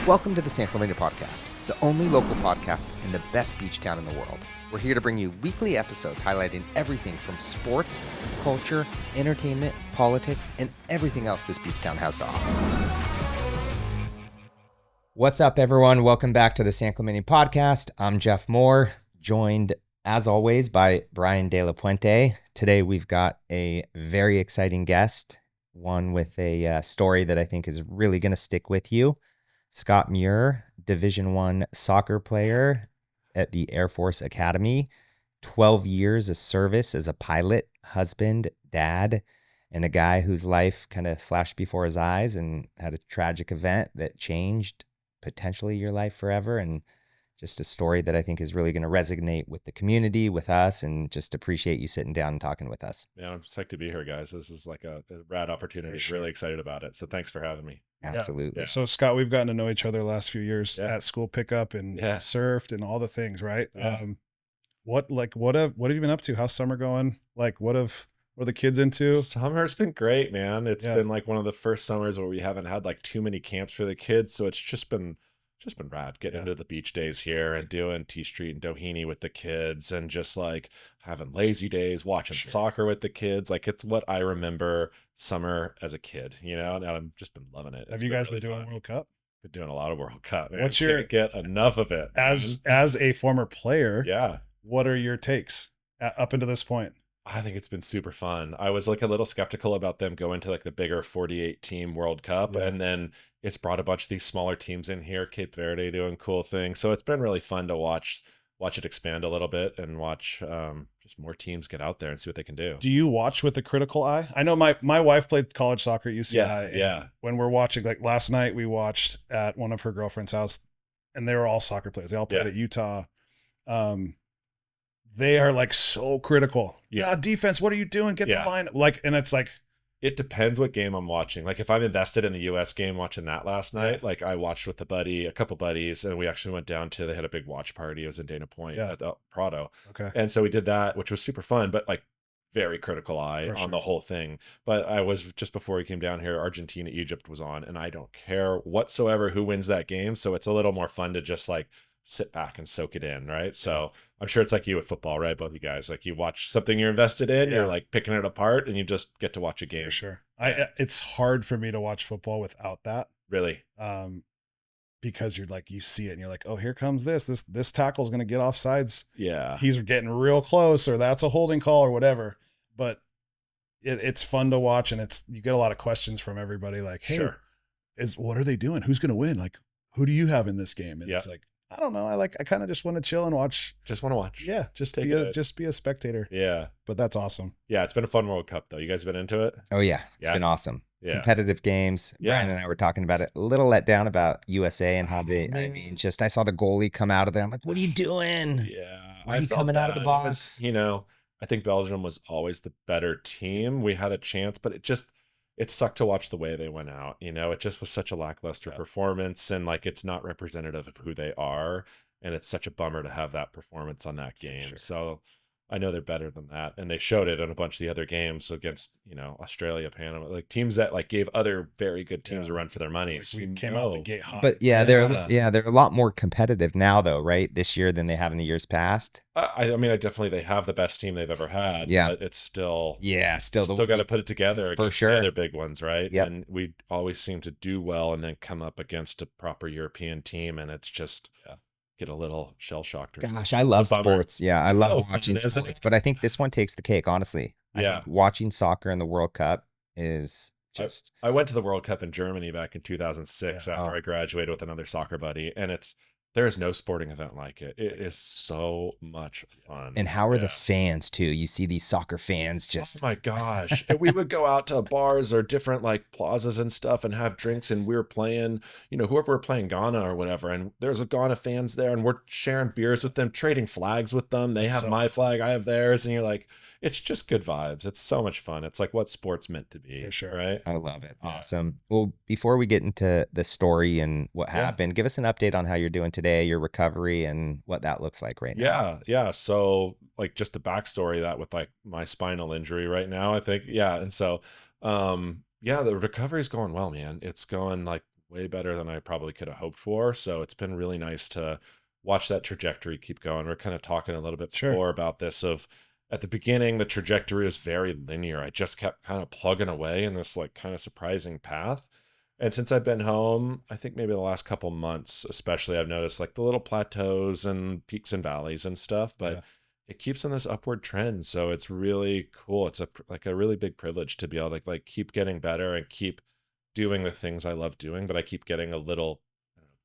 Welcome to the San Clemente Podcast, the only local podcast in the best beach town in the world. We're here to bring you weekly episodes highlighting everything from sports, culture, entertainment, politics, and everything else this beach town has to offer. What's up, everyone? Welcome back to the San Clemente Podcast. I'm Jeff Moore, joined, as always, by Brian De La Puente. Today, we've got a very exciting guest, one with a story that I think is really going to stick with you. Scott Muir, Division I soccer player at the Air Force Academy, 12 years of service as a pilot, husband, dad, and a guy whose life kind of flashed before his eyes and had a tragic event that changed potentially your life forever. And just a story that I think is really going to resonate with the community, with us, and just appreciate you sitting down and talking with us. Yeah, I'm psyched to be here, guys. This is like a rad opportunity. Sure. Really excited about it. So thanks for having me. Absolutely. Yeah. So Scott, we've gotten to know each other the last few years at school pickup and surfed and all the things, right? Yeah. What have you been up to? How's summer going? Like what are the kids into? Summer's been great, man. It's been like one of the first summers where we haven't had like too many camps for the kids. So it's just been rad getting into the beach days here and doing T Street and Doheny with the kids and just like having lazy days, watching soccer with the kids. Like it's what I remember summer as a kid, you know, and I've just been loving it. Have you guys been doing World Cup? Been doing a lot of World Cup. Man. What's your, can't get enough of it. As a former player, what are your takes up until this point? I think it's been super fun. I was like a little skeptical about them going to like the bigger 48 team World Cup. And then it's brought a bunch of these smaller teams in here, Cape Verde doing cool things. So it's been really fun to watch it expand a little bit and watch just more teams get out there and see what they can do. Do you watch with a critical eye? I know my wife played college soccer at UCI. Yeah. When we're watching, like last night we watched at one of her girlfriend's house and they were all soccer players. They all played at Utah. They are like so critical. Yeah, defense, what are you doing? Get the line. Like, and it's like, it depends what game I'm watching. Like if I'm invested in the US game, watching that last night, like I watched with a couple buddies, and we actually went down they had a big watch party. It was in Dana Point at Prado. Okay. And so we did that, which was super fun, but like very critical eye on the whole thing. But I was just before we came down here, Argentina, Egypt was on, and I don't care whatsoever who wins that game. So it's a little more fun to just like sit back and soak it in, right? So I'm sure it's like you with football, right? Both you guys, like you watch something you're invested in, you're like picking it apart, and you just get to watch a game. For sure. It's hard for me to watch football without that. Really? Because you're like, you see it and you're like, oh, here comes this tackle's going to get offsides. Yeah. He's getting real close, or that's a holding call or whatever. But it's fun to watch, and you get a lot of questions from everybody like, hey, what are they doing? Who's going to win? Like, who do you have in this game? And it's like, I don't know. I kind of just want to chill and watch. Just want to watch. Yeah. Just be a spectator. Yeah. But that's awesome. Yeah. It's been a fun World Cup though. You guys been into it? Oh yeah. It's been awesome. Yeah. Competitive games. Brian and I were talking about it. A little let down about USA and how I saw the goalie come out of there. I'm like, what are you doing? Yeah. Why are you coming out of the box? I think Belgium was always the better team. We had a chance, but it sucked to watch the way they went out. It just was such a lackluster performance, and like it's not representative of who they are. And it's such a bummer to have that performance on that game. Sure. So I know they're better than that. And they showed it in a bunch of the other games against, Australia, Panama, like teams that like gave other very good teams a run for their money. So we came out the gate hot. But they're a lot more competitive now though, right? This year than they have in the years past. They have the best team they've ever had. Yeah. But it's still still got to put it together for sure. The other big ones, right? Yep. And we always seem to do well and then come up against a proper European team, and it's just get a little shell shocked. Gosh, I love sports. Yeah, I love watching sports, but I think this one takes the cake, honestly. I think watching soccer in the World Cup is just... I went to the World Cup in Germany back in 2006 after I graduated with another soccer buddy, and there is no sporting event like it. It is so much fun. And how are the fans too? You see these soccer fans just... Oh my gosh. And we would go out to bars or different like plazas and stuff and have drinks, and we were playing, whoever we're playing Ghana or whatever. And there's a Ghana fans there, and we're sharing beers with them, trading flags with them. They have my flag, I have theirs. And you're like, it's just good vibes. It's so much fun. It's like what sport's meant to be. For sure. Right? I love it. Awesome. Well, before we get into the story and what happened, give us an update on how you're doing today, your recovery, and what that looks like right now. Yeah. So like just a backstory that with like my spinal injury right now, I think. Yeah. And so, the recovery is going well, man. It's going like way better than I probably could have hoped for. So it's been really nice to watch that trajectory keep going. We're kind of talking a little bit before about this of at the beginning, the trajectory was very linear. I just kept kind of plugging away in this like kind of surprising path. And since I've been home, I think maybe the last couple months, especially, I've noticed like the little plateaus and peaks and valleys and stuff, but it keeps on this upward trend. So it's really cool. It's like a really big privilege to be able to like keep getting better and keep doing the things I love doing, but I keep getting a little,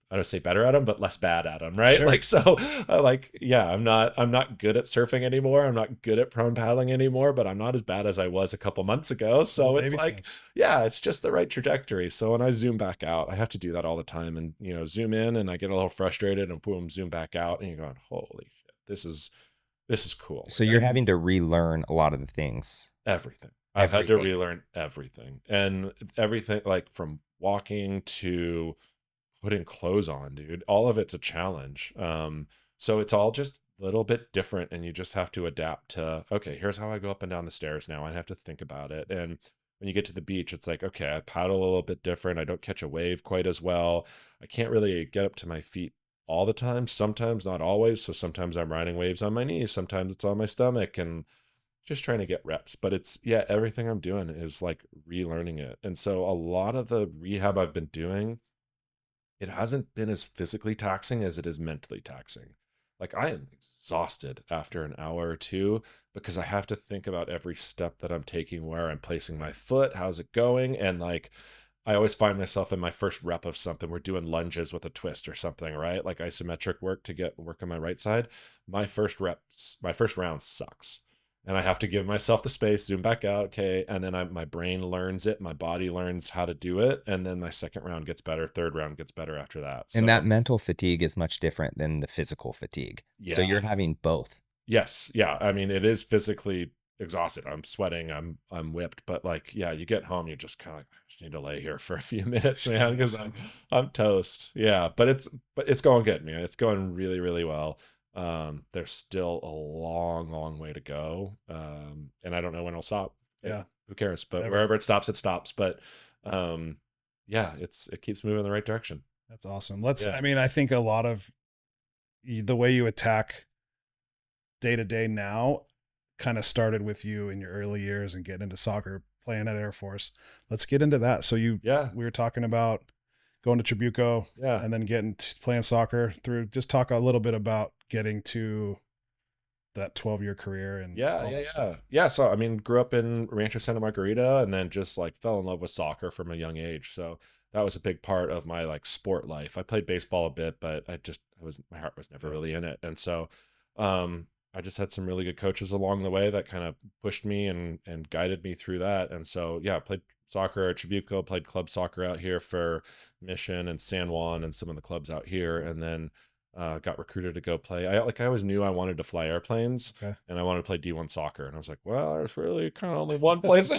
I don't say better at them, but less bad at them. Right. Like, so I'm not good at surfing anymore. I'm not good at prone paddling anymore, but I'm not as bad as I was a couple months ago. So it's like, it's just the right trajectory. So when I zoom back out, I have to do that all the time and, zoom in and I get a little frustrated and boom, zoom back out and you're going, holy shit, this is cool. So you're having to relearn a lot of the things. Everything. I've had to relearn everything, and everything like from walking to putting clothes on, dude, all of it's a challenge. So it's all just a little bit different and you just have to adapt to, okay, here's how I go up and down the stairs now. I have to think about it. And when you get to the beach, it's like, okay, I paddle a little bit different. I don't catch a wave quite as well. I can't really get up to my feet all the time. Sometimes, not always. So sometimes I'm riding waves on my knees. Sometimes it's on my stomach and just trying to get reps. But it's, everything I'm doing is like relearning it. And so a lot of the rehab I've been doing, it hasn't been as physically taxing as it is mentally taxing. Like I am exhausted after an hour or two because I have to think about every step that I'm taking, where I'm placing my foot, how's it going? And like, I always find myself in my first rep of something, we're doing lunges with a twist or something, right? Like isometric work to get work on my right side. My first round sucks. And I have to give myself the space, zoom back out, okay, and then my brain learns it, my body learns how to do it, and then my second round gets better, third round gets better after that. And that mental fatigue is much different than the physical fatigue. Yeah. So you're having both. Yes, yeah. I mean, it is physically exhausted. I'm sweating, I'm whipped, but like, you get home, you just kind of like, I just need to lay here for a few minutes, man, because I'm toast. Yeah, but it's going good, man. It's going really, really well. There's still a long way to go. And I don't know when it'll stop. Who cares? But wherever it stops, it stops. But it keeps moving in the right direction. That's awesome. I mean, I think a lot of the way you attack day to day now kind of started with you in your early years and getting into soccer, playing at Air Force. Let's get into that. So we were talking about going to Trabuco and then playing soccer through, just talk a little bit about getting to that 12-year career and stuff. So I mean, grew up in Rancho Santa Margarita and then just like fell in love with soccer from a young age. So that was a big part of my like sport life. I played baseball a bit, but my heart was never really in it. And so I just had some really good coaches along the way that kind of pushed me and guided me through that. And so I played soccer at Trabuco, played club soccer out here for Mission and San Juan and some of the clubs out here, and then got recruited to go play. I always knew I wanted to fly airplanes and I wanted to play D1 soccer. And I was like, well, there's really kind of only one place.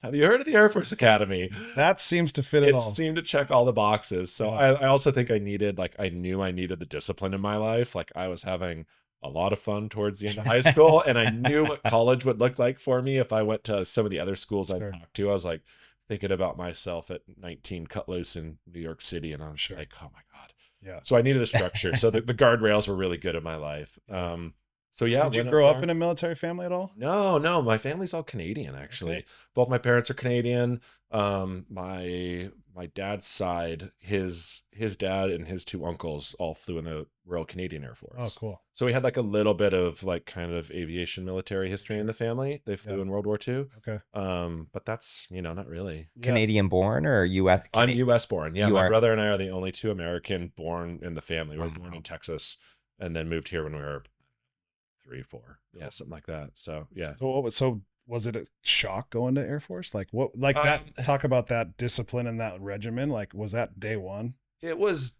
Have you heard of the Air Force Academy? That seems to fit it all. It seemed to check all the boxes. So I also think I knew I needed the discipline in my life. Like I was having a lot of fun towards the end of high school and I knew what college would look like for me if I went to some of the other schools I talked to. I was like thinking about myself at 19 cut loose in New York City and I was like, oh my God. Yeah. So I needed a structure. So the guardrails were really good in my life. Did you grow up in a military family at all? No. My family's all Canadian, actually. Okay. Both my parents are Canadian. My dad's side, his dad and his two uncles all flew in the Royal Canadian Air Force. Oh, cool. So we had like a little bit of like kind of aviation military history in the family. They flew in World War II. Okay. But that's, not really. Canadian born or US? I'm US born. Yeah. My brother and I are the only two American born in the family. We were born in Texas and then moved here when we were 3, 4. Yeah. Something like that. So, yeah. So was it a shock going to Air Force? Like what, like that, talk about that discipline and that regimen. Like, was that day one? It was,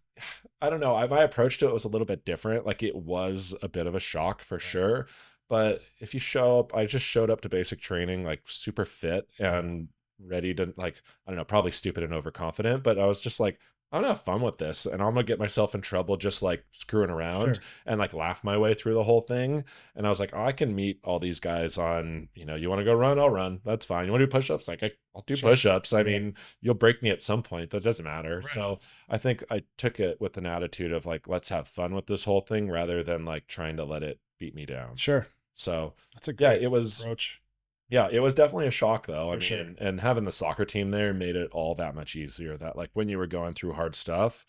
I don't know. My approach to it was a little bit different. Like it was a bit of a shock for sure. But if you show up, I just showed up to basic training, like super fit and ready to like, I don't know, probably stupid and overconfident, but I was just like, I'm gonna have fun with this, and I'm gonna get myself in trouble just like screwing around and like laugh my way through the whole thing. And I was like, oh, I can meet all these guys on, you want to go run? I'll run. That's fine. You want to do push-ups? Like I'll do push-ups. I mean, you'll break me at some point. That doesn't matter. Right. So I think I took it with an attitude of like, let's have fun with this whole thing rather than like trying to let it beat me down. Sure. So that's a great it was approach. Yeah, it was definitely a shock though. I mean, sure. and having the soccer team there made it all that much easier that like when you were going through hard stuff,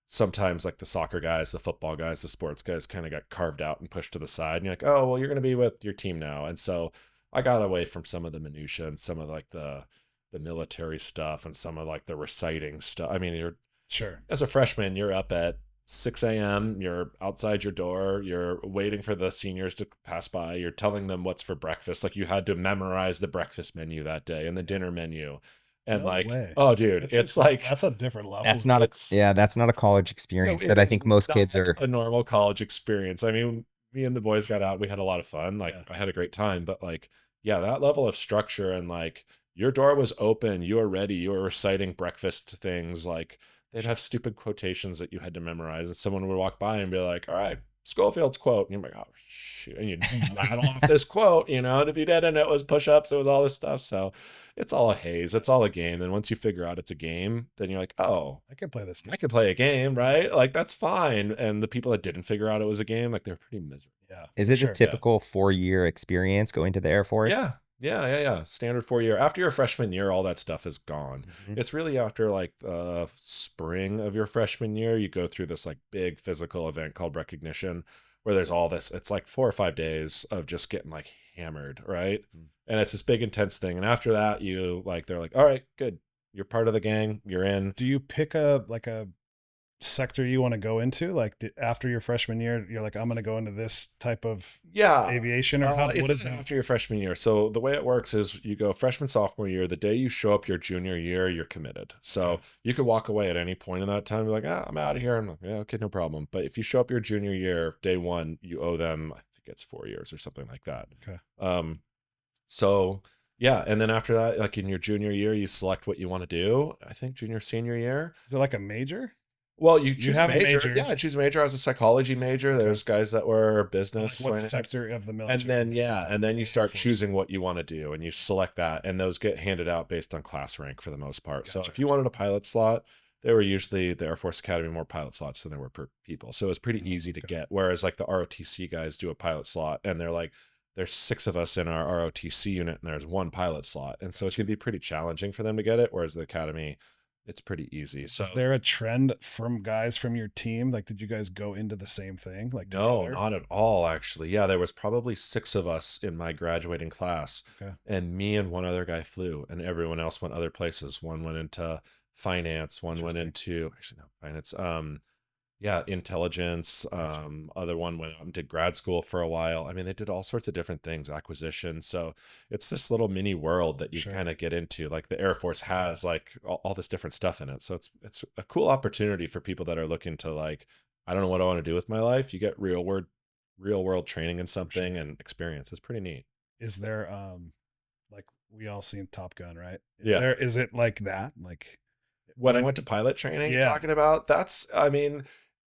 sometimes like the soccer guys, the football guys, the sports guys kind of got carved out and pushed to the side. And you're like, oh, well, you're going to be with your team now. And so I got away from some of the minutia and some of like the military stuff and some of like the reciting stuff. I mean, you're Sure. as a freshman, you're up at 6 a.m. You're outside your door. You're waiting for the seniors to pass by. You're telling them what's for breakfast. Like you had to memorize the breakfast menu that day and the dinner menu. And No like, way. oh, dude, it's like that's a different level. That's not that's not a college experience that I think most kids are. A normal college experience. I mean, me and the boys got out. We had a lot of fun. Like I had a great time. But like, yeah, that level of structure and like your door was open. You were ready. You were reciting breakfast things like. They'd have stupid quotations that you had to memorize, and someone would walk by and be like, all right, Schofield's quote. And you're like, oh, shoot. And you'd rattle off this quote, and if you didn't, it was push-ups, it was all this stuff. So it's all a haze. It's all a game. And once you figure out it's a game, then you're like, oh, I can play this game. I could play a game, right? Like, that's fine. And the people that didn't figure out it was a game, like, they're pretty miserable. Yeah. Is it a typical 4-year experience going to the Air Force? Yeah. Standard 4-year. After your freshman year, all that stuff is gone. Mm-hmm. It's really after like the spring of your freshman year, you go through this like big physical event called recognition, where there's all this. It's like 4 or 5 days of just getting like hammered, right? Mm-hmm. And it's this big intense thing. And after that, they're like, all right, good. You're part of the gang. You're in. Do you pick a sector you want to go into? Like after your freshman year, you're like, I'm going to go into this type of aviation, or what is that? After your freshman year? So the way it works is you go freshman, sophomore year. The day you show up your junior year, you're committed. So you could walk away at any point in that time. You're like, I'm out of here. I'm like, yeah, okay, no problem. But if you show up your junior year, day one, you owe them, I think it's 4 years or something like that. Okay. So yeah. And then after that, like in your junior year, you select what you want to do. I think junior, senior year. Is it like a major? Well, you choose have a major. Yeah, I choose a major. I was a psychology major. There's guys that were business. Like what sector of the military? And then you start choosing what you want to do, and you select that, and those get handed out based on class rank for the most part. Gotcha. So if you wanted a pilot slot, there were usually the Air Force Academy more pilot slots than there were per people. So it was pretty easy to get. Whereas like the ROTC guys do a pilot slot, and they're like, there's 6 of us in our ROTC unit, and there's 1 pilot slot, and so it's gonna be pretty challenging for them to get it. Whereas the Academy, it's pretty easy. So is there a trend from guys from your team? Like, did you guys go into the same thing? Like, no, together? not at all, actually. Yeah, there was probably 6 of us in my graduating class, and me and one other guy flew, and everyone else went other places. One went into finance, one went into finance. Intelligence. Other one went out and did grad school for a while. I mean, they did all sorts of different things, acquisition. So it's this little mini world that you kind of get into. Like the Air Force has like all this different stuff in it. So it's a cool opportunity for people that are looking to like, I don't know what I want to do with my life. You get real world training in something and experience. It's pretty neat. Is there like we all seen Top Gun, right? Is it like that? Like when I went to pilot training, talking about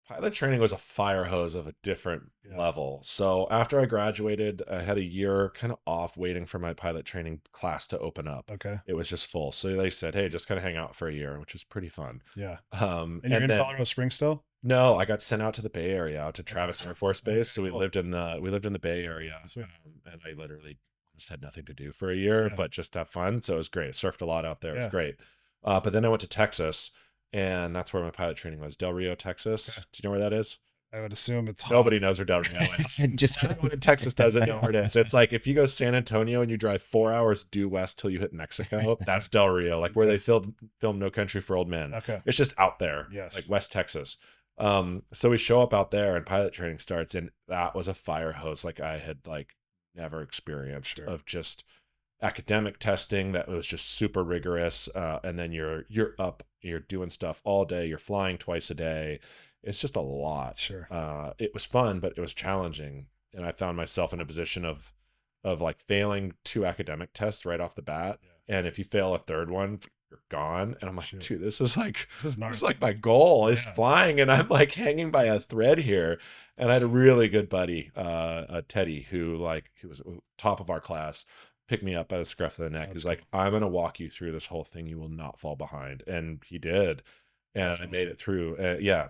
pilot training was a fire hose of a different level. So after I graduated, I had a year kind of off waiting for my pilot training class to open up. Okay. It was just full. So they said, hey, just kind of hang out for a year, which was pretty fun. Yeah. And you're in Colorado Springs still? No, I got sent out to the Bay Area, out to Travis Air Force Base. So we lived in the Bay Area. And I literally just had nothing to do for a year, but just have fun. So it was great. I surfed a lot out there. It was great. But then I went to Texas, and that's where my pilot training was. Del Rio, Texas. Okay. Do you know where that is? I would assume it's hot. Nobody knows where Del Rio is. Just everyone in Texas doesn't know where it is. It's like if you go San Antonio and you drive 4 hours due west till you hit Mexico, that's Del Rio, like where they filmed No Country for Old Men. Okay. It's just out there, like West Texas. So we show up out there and pilot training starts, and that was a fire hose like I had like never experienced of just academic testing that was just super rigorous. And then you're up, you're doing stuff all day, you're flying twice a day. It's just a lot. It was fun, but it was challenging. And I found myself in a position of like failing 2 academic tests right off the bat. And if you fail a third one, you're gone. And I'm like, Shit. dude, this is gnarly. like my goal is Yeah. flying, and I'm like hanging by a thread here. And I had a really good buddy, Teddy, who was top of our class, picked me up by the scruff of the neck. He's like, I'm going to walk you through this whole thing. You will not fall behind. And he did. And I made it through. Yeah.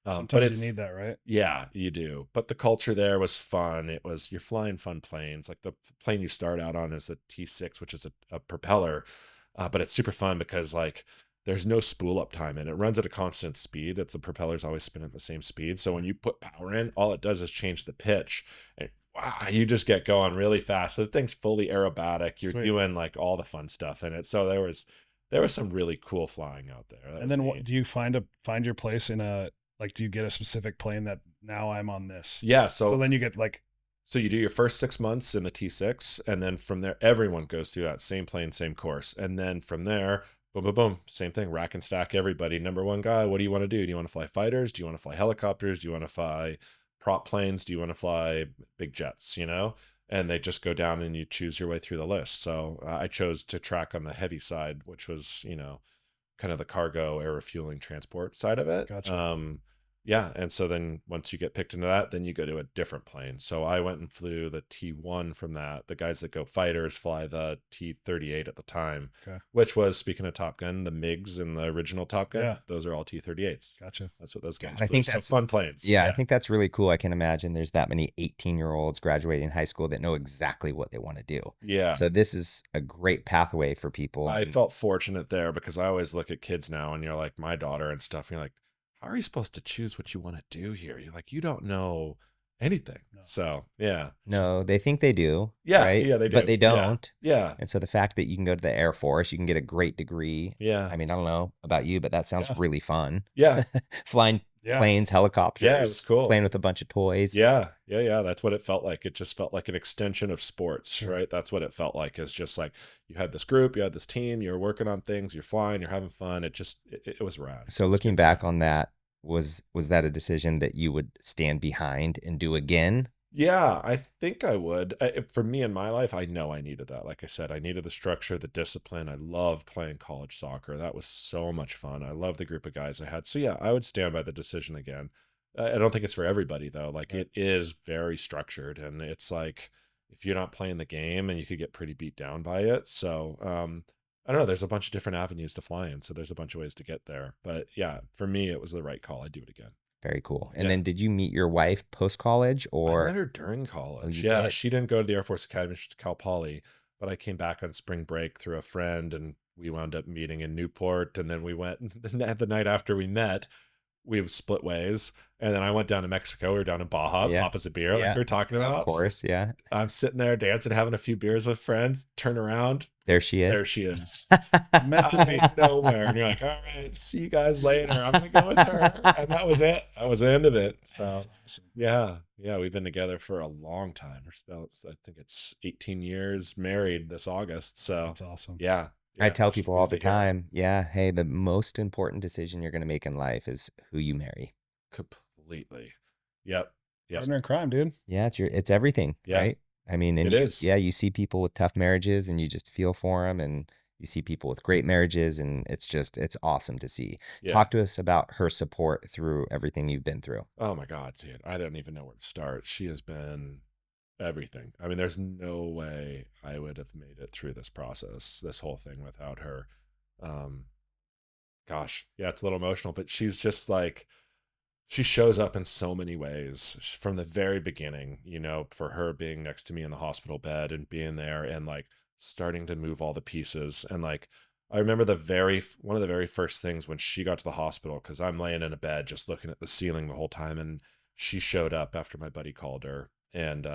Sometimes you need that, right? Yeah, you do. But the culture there was fun. You're flying fun planes. Like the plane you start out on is the T6, which is a propeller. But it's super fun because like there's no spool up time and it runs at a constant speed. The propellers always spin at the same speed. So when you put power in, all it does is change the pitch. And wow, you just get going really fast. So the thing's fully aerobatic. You're doing like all the fun stuff in it. So there was some really cool flying out there. And then do you find your place in do you get a specific plane that now I'm on this? Yeah. So then you get so you do your first 6 months in the T6, and then from there, everyone goes through that same plane, same course. And then from there, boom, boom, boom, same thing, rack and stack everybody. Number one guy, what do you want to do? Do you want to fly fighters? Do you want to fly helicopters? Do you want to fly prop planes? Do you want to fly big jets, And they just go down and you choose your way through the list. So I chose to track on the heavy side, which was, kind of the cargo, air refueling, transport side of it. Gotcha. Yeah. And so then once you get picked into that, then you go to a different plane. So I went and flew the T1 from that. The guys that go fighters fly the T38 at the time, which was, speaking of Top Gun, the MiGs in the original Top Gun. Yeah. Those are all T38s. Gotcha. That's what those guys I think that's fun planes. Yeah, I think that's really cool. I can imagine there's that many 18-year-olds graduating high school that know exactly what they want to do. Yeah. So this is a great pathway for people. I felt fortunate there because I always look at kids now and you're like my daughter and stuff. And you're like, how are you supposed to choose what you want to do here? You're like, you don't know anything. No. So yeah. No, they think they do. Yeah. Right? Yeah, they do. But they don't. Yeah. And so the fact that you can go to the Air Force, you can get a great degree. Yeah. I mean, I don't know about you, but that sounds really fun. Yeah. Flying planes, helicopters. Yeah, it was cool. Playing with a bunch of toys. Yeah. Yeah. Yeah. That's what it felt like. It just felt like an extension of sports, right? That's what it felt like. It's just like you had this group, you had this team, you're working on things, you're flying, you're having fun. It was rad. So looking back on that, was that a decision that you would stand behind and do again? Yeah, I think I would. For me in my life, I know I needed that. Like I said, I needed the structure, the discipline. I loved playing college soccer. That was so much fun. I love the group of guys I had. So yeah, I would stand by the decision again. I don't think it's for everybody though. Like it is very structured, and it's like if you're not playing the game, and you could get pretty beat down by it. So I don't know. There's a bunch of different avenues to fly in, so there's a bunch of ways to get there. But yeah, for me, it was the right call. I'd do it again. Very cool. And then did you meet your wife post-college or? I met her during college. Yeah, she didn't go to the Air Force Academy. She went to Cal Poly, but I came back on spring break through a friend, and we wound up meeting in Newport. And then we went the night after we met, we split ways. And then I went down to Mexico. We were down in Baja, Papa's a beer, like we were talking about. Of course, yeah. I'm sitting there dancing, having a few beers with friends. Turn around. There she is. There she is. Meant to be nowhere. And you're like, all right, see you guys later. I'm going to go with her. And that was it. That was the end of it. So, awesome. Yeah. We've been together for a long time. I think it's 18 years married this August. So that's awesome. Yeah. I tell people all the time, hey, the most important decision you're going to make in life is who you marry. Completely. Yep. Partner in crime, dude. Yeah, it's everything, right? I mean, and it is. Yeah, you see people with tough marriages and you just feel for them, and you see people with great marriages, and it's awesome to see. Yeah. Talk to us about her support through everything you've been through. Oh my God, dude. I don't even know where to start. She has been everything. I mean, there's no way I would have made it through this process, this whole thing without her. Gosh, yeah, it's a little emotional, but she's just like, she shows up in so many ways from the very beginning, for her being next to me in the hospital bed and being there and like starting to move all the pieces. And like, I remember one of the very first things when she got to the hospital, cause I'm laying in a bed, just looking at the ceiling the whole time. And she showed up after my buddy called her, and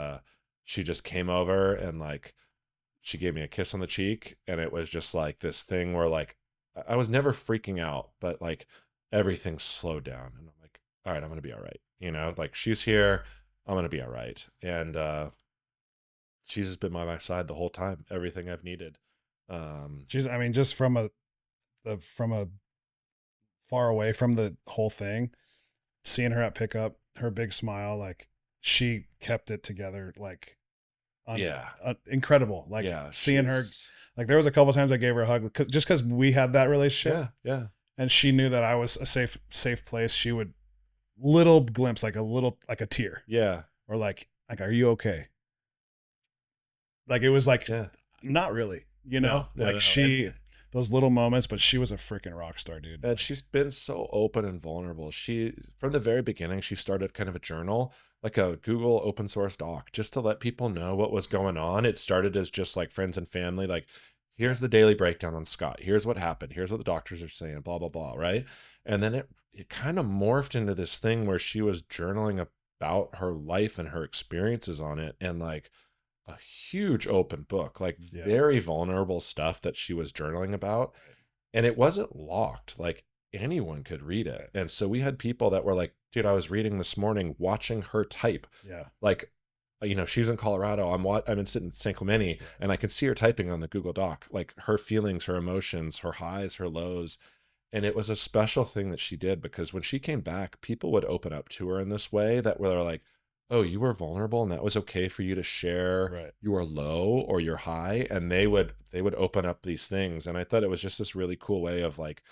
she just came over and like, she gave me a kiss on the cheek. And it was just like this thing where like, I was never freaking out, but like everything slowed down, and I'm like, all right, I'm going to be all right. Like she's here, I'm going to be all right. And she's just been by my side the whole time, everything I've needed. Just from a far away from the whole thing, seeing her at pickup, her big smile, like she kept it together. Like Incredible. Like seeing her, like there was a couple times I gave her a hug just because we had that relationship. Yeah. And she knew that I was a safe place. She would little glimpse, like a tear. Yeah. Or like, are you okay? Like, it was like, not really, those little moments, but she was a freaking rock star, dude. And she's been so open and vulnerable. From the very beginning, she started kind of a journal, like a Google open source doc, just to let people know what was going on. It started as just like friends and family, like, here's the daily breakdown on Scott. Here's what happened. Here's what the doctors are saying, blah, blah, blah, right? And then it kind of morphed into this thing where she was journaling about her life and her experiences on it, and like a huge open book, like very vulnerable stuff that she was journaling about. And it wasn't locked, like anyone could read it. And so we had people that were like, dude, I was reading this morning, watching her type. Like, she's in Colorado. I'm sitting in San Clemente, and I can see her typing on the Google Doc, like her feelings, her emotions, her highs, her lows. And it was a special thing that she did, because when she came back, people would open up to her in this way that were like, oh, you were vulnerable and that was okay for you to share your low or your high. And they would open up these things. And I thought it was just this really cool way of like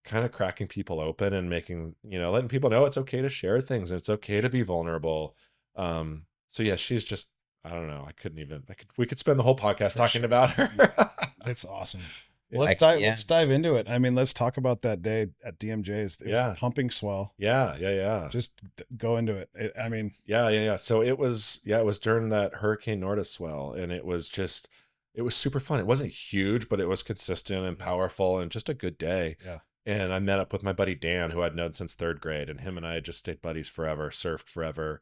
kind of cracking people open and making, letting people know it's okay to share things and it's okay to be vulnerable. So yeah, she's just, I don't know. We could spend the whole podcast talking about her. That's awesome. Well, let's dive into it. I mean, let's talk about that day at DMJ's. It was pumping swell. Yeah. Just go into it. Yeah. So it was during that Hurricane Nora swell, and it was super fun. It wasn't huge, but it was consistent and powerful and just a good day. Yeah. And I met up with my buddy Dan, who I'd known since 3rd grade, and him and I had just stayed buddies forever, surfed forever.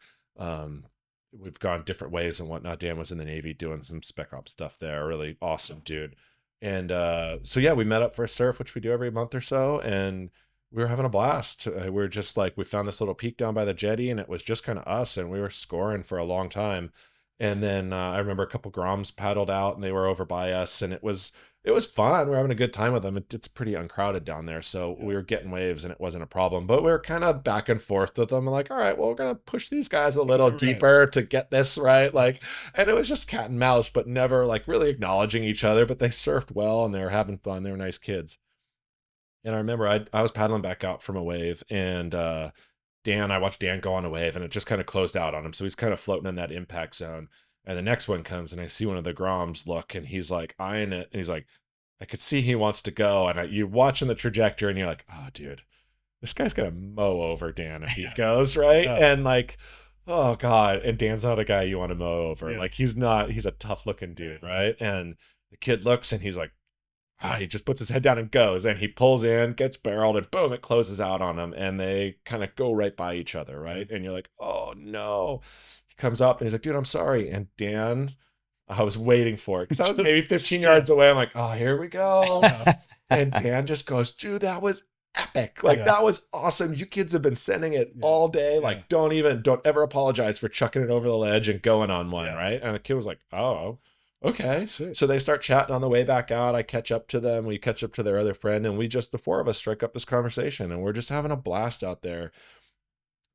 We've gone different ways and whatnot. Dan was in the Navy doing some spec ops stuff there. Really awesome dude. And we met up for a surf, which we do every month or so, and we were having a blast. We were just like, we found this little peak down by the jetty, and it was just kind of us, and we were scoring for a long time. And then I remember a couple groms paddled out, and they were over by us, and it was fun. We were having a good time with them. It's pretty uncrowded down there, so we were getting waves, and it wasn't a problem. But we were kind of back and forth with them, and like, all right, well, we're gonna push these guys a little deeper to get this right, like. And it was just cat and mouse, but never like really acknowledging each other. But they surfed well, and they were having fun. They were nice kids. And I remember I was paddling back out from a wave, and I watched Dan go on a wave, and it just kind of closed out on him. So he's kind of floating in that impact zone. And the next one comes, and I see one of the groms look, and he's like eyeing it, and he's like, I could see he wants to go. And you're watching the trajectory, and you're like, oh, dude, this guy's going to mow over Dan if he goes, right? And like, oh God. And Dan's not a guy you want to mow over. Like, he's a tough looking dude, right? And the kid looks, and he's like, he just puts his head down and goes, and he pulls in, gets barreled, and boom, it closes out on him, and they kind of go right by each other, right? And you're like, oh no. He comes up, and he's like, dude, I'm sorry. And Dan, I was waiting for it, because I was maybe 15 yards away. I'm like, oh, here we go. And Dan just goes, dude, that was epic. Like, that was awesome. You kids have been sending it all day. Like, don't ever apologize for chucking it over the ledge and going on one, right? And the kid was like, oh, okay. Sweet. So they start chatting on the way back out. I catch up to them. We catch up to their other friend, and the 4 of us strike up this conversation, and we're just having a blast out there.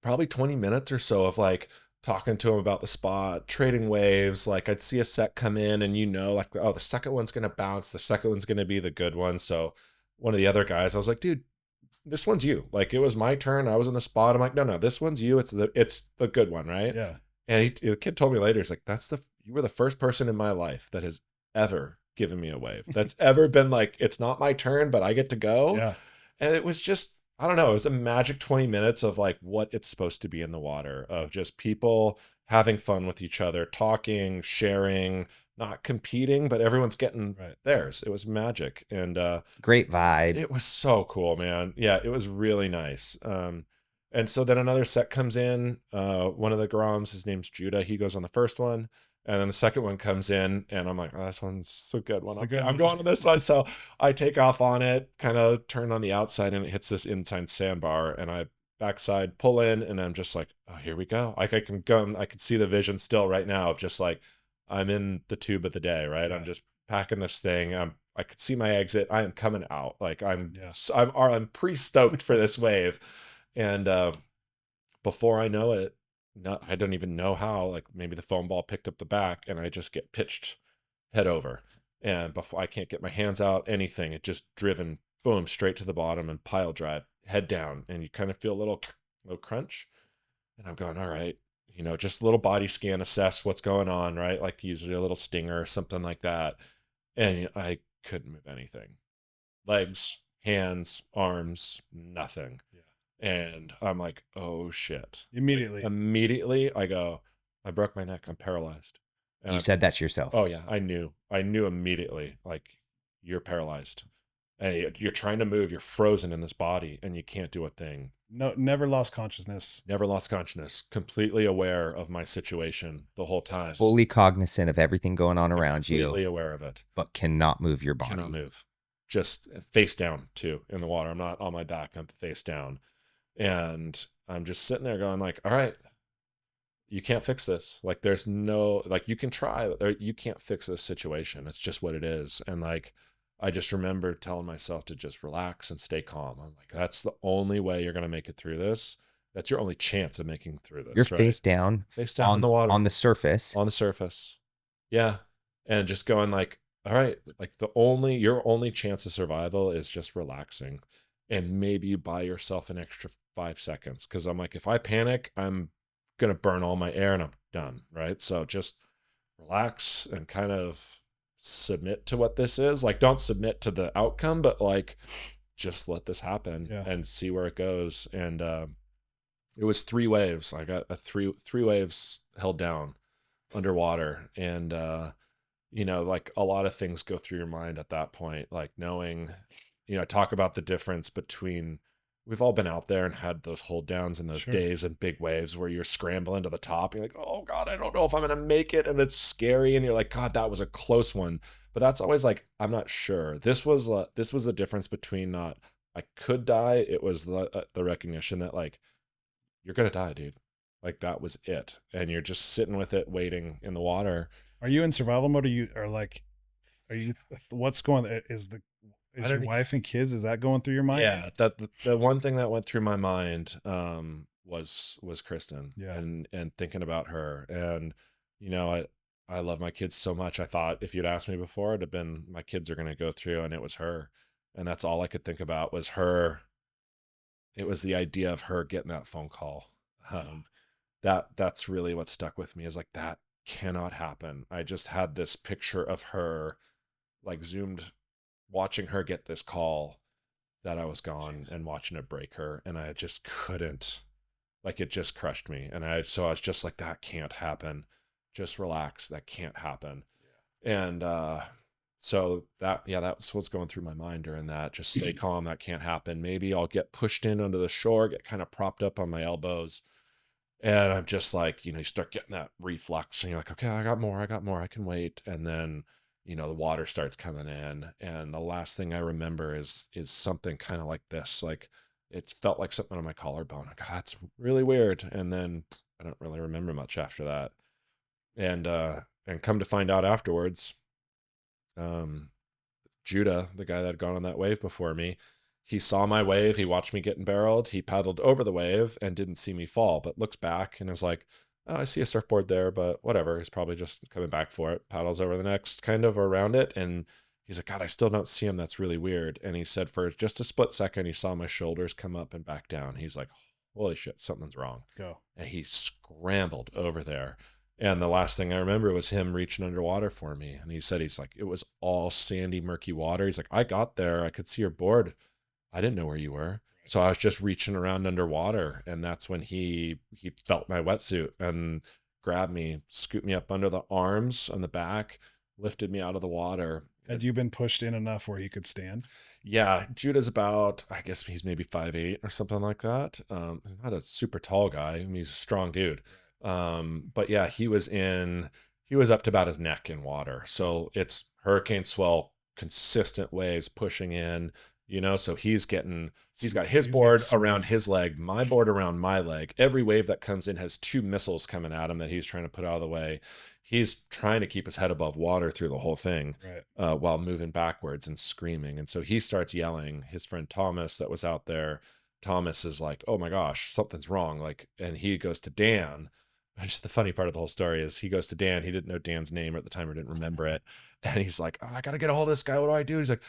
Probably 20 minutes or so of like talking to him about the spot, trading waves. Like, I'd see a set come in, and like, oh, the second one's going to bounce. The second one's going to be the good one. So one of the other guys, I was like, dude, this one's you. Like, it was my turn. I was in the spot. I'm like, no, this one's you. It's the good one, right? Yeah. And the kid told me later, he's like, you were the first person in my life that has ever given me a wave. That's ever been like, it's not my turn, but I get to go. Yeah. And it was just, I don't know, it was a magic 20 minutes of like what it's supposed to be in the water, of just people having fun with each other, talking, sharing, not competing, but everyone's getting theirs. It was magic. And great vibe. It was so cool, man. Yeah, it was really nice. And so then another set comes in, one of the groms, his name's Judah. He goes on the first one. And then the second one comes in, and I'm like, oh, this one's a good one. I'm going on this one. So I take off on it, kind of turn on the outside, and it hits this inside sandbar. And I backside pull in, and I'm just like, oh, here we go. Like, I can go, I can see the vision still right now of just like, I'm in the tube of the day, right? I'm just packing this thing. I could see my exit. I am coming out. Like, I'm pre-stoked for this wave. And before I know it, I don't even know how, like maybe the foam ball picked up the back and I just get pitched head over. And before I can't get my hands out, anything, it just driven, boom, straight to the bottom and pile drive, head down. And you kind of feel a little crunch. And I'm going, all right, just a little body scan, assess what's going on, right? Like usually a little stinger or something like that. And I couldn't move anything. Legs, hands, arms, nothing. Yeah. And I'm like, oh shit. Immediately I go, I broke my neck. I'm paralyzed. And You said that to yourself. Oh yeah. I knew immediately, like, you're paralyzed and you're trying to move. You're frozen in this body and you can't do a thing. No, never lost consciousness. Completely aware of my situation the whole time. Fully cognizant of everything going on around you. Completely aware of it. But cannot move your body. Cannot move. Just face down too in the water. I'm not on my back. I'm face down. And I'm just sitting there going like, all right, you can't fix this. Like there's no, like you can try, but you can't fix this situation. It's just what it is. And like, I just remember telling myself to just relax and stay calm. I'm like, that's the only way you're going to make it through this. That's your only chance of making through this. You're face down in the water, on the surface. Yeah. And just going like, all right, like your only chance of survival is just relaxing. And maybe you buy yourself an extra 5 seconds. Cause I'm like, if I panic, I'm going to burn all my air and I'm done. Right. So just relax and kind of submit to what this is. Like, don't submit to the outcome, but like, just let this happen and see where it goes. And, it was 3 waves. I got three waves held down underwater. And, like a lot of things go through your mind at that point, like knowing, talk about the difference between, we've all been out there and had those hold downs and those days and big waves where you're scrambling to the top. You're like, oh God, I don't know if I'm going to make it. And it's scary. And you're like, God, that was a close one. But that's always like, I'm not sure. This was the difference between not, I could die. It was the recognition that like, you're going to die, dude. Like that was it. And you're just sitting with it, waiting in the water. Are you in survival mode? What's going, is your wife and kids, is that going through your mind? Yeah. The one thing that went through my mind, was Kristen and thinking about her. And, I love my kids so much. I thought if you'd asked me before, it'd have been my kids are going to go through, and it was her. And that's all I could think about was her. It was the idea of her getting that phone call. That's really what stuck with me, is like, that cannot happen. I just had this picture of her, like zoomed, watching her get this call that I was gone. Jeez. And watching it break her. And I just couldn't, like, it just crushed me. And so I was just like, that can't happen. Just relax. That can't happen. Yeah. And, so that's what's going through my mind during that. Just stay calm. That can't happen. Maybe I'll get pushed in under the shore, get kind of propped up on my elbows. And I'm just like, you start getting that reflux and you're like, okay, I got more, I can wait. And then, the water starts coming in. And the last thing I remember is something kind of like this. Like it felt like something on my collarbone. Like, that's really weird. And then I don't really remember much after that. And come to find out afterwards, Judah, the guy that had gone on that wave before me, he saw my wave. He watched me getting barreled. He paddled over the wave and didn't see me fall, but looks back and is like, oh, I see a surfboard there, but whatever. He's probably just coming back for it. Paddles over the next kind of around it. And he's like, God, I still don't see him. That's really weird. And he said for just a split second, he saw my shoulders come up and back down. He's like, holy shit, something's wrong. Go. And he scrambled over there. And the last thing I remember was him reaching underwater for me. And he said, he's like, it was all sandy, murky water. He's like, I got there. I could see your board. I didn't know where you were. So I was just reaching around underwater. And that's when he felt my wetsuit and grabbed me, scooped me up under the arms on the back, lifted me out of the water. Had you been pushed in enough where he could stand? Yeah. Up about, I guess he's maybe 5'8" or something like that. He's not a super tall guy. I mean, he's a strong dude. But yeah, he was up to about his neck in water. So it's hurricane swell, consistent waves pushing in, so he's got his board around his leg, my board around my leg. Every wave that comes in has 2 missiles coming at him that he's trying to put out of the way. He's trying to keep his head above water through the whole thing, right, while moving backwards and screaming. And so he starts yelling. His friend Thomas that was out there, Thomas is like, oh my gosh, something's wrong. Like, and he goes to Dan. Just the funny part of the whole story is he goes to Dan. He didn't know Dan's name at the time or didn't remember it. And he's like, oh, I got to get a hold of this guy. What do I do? He's like,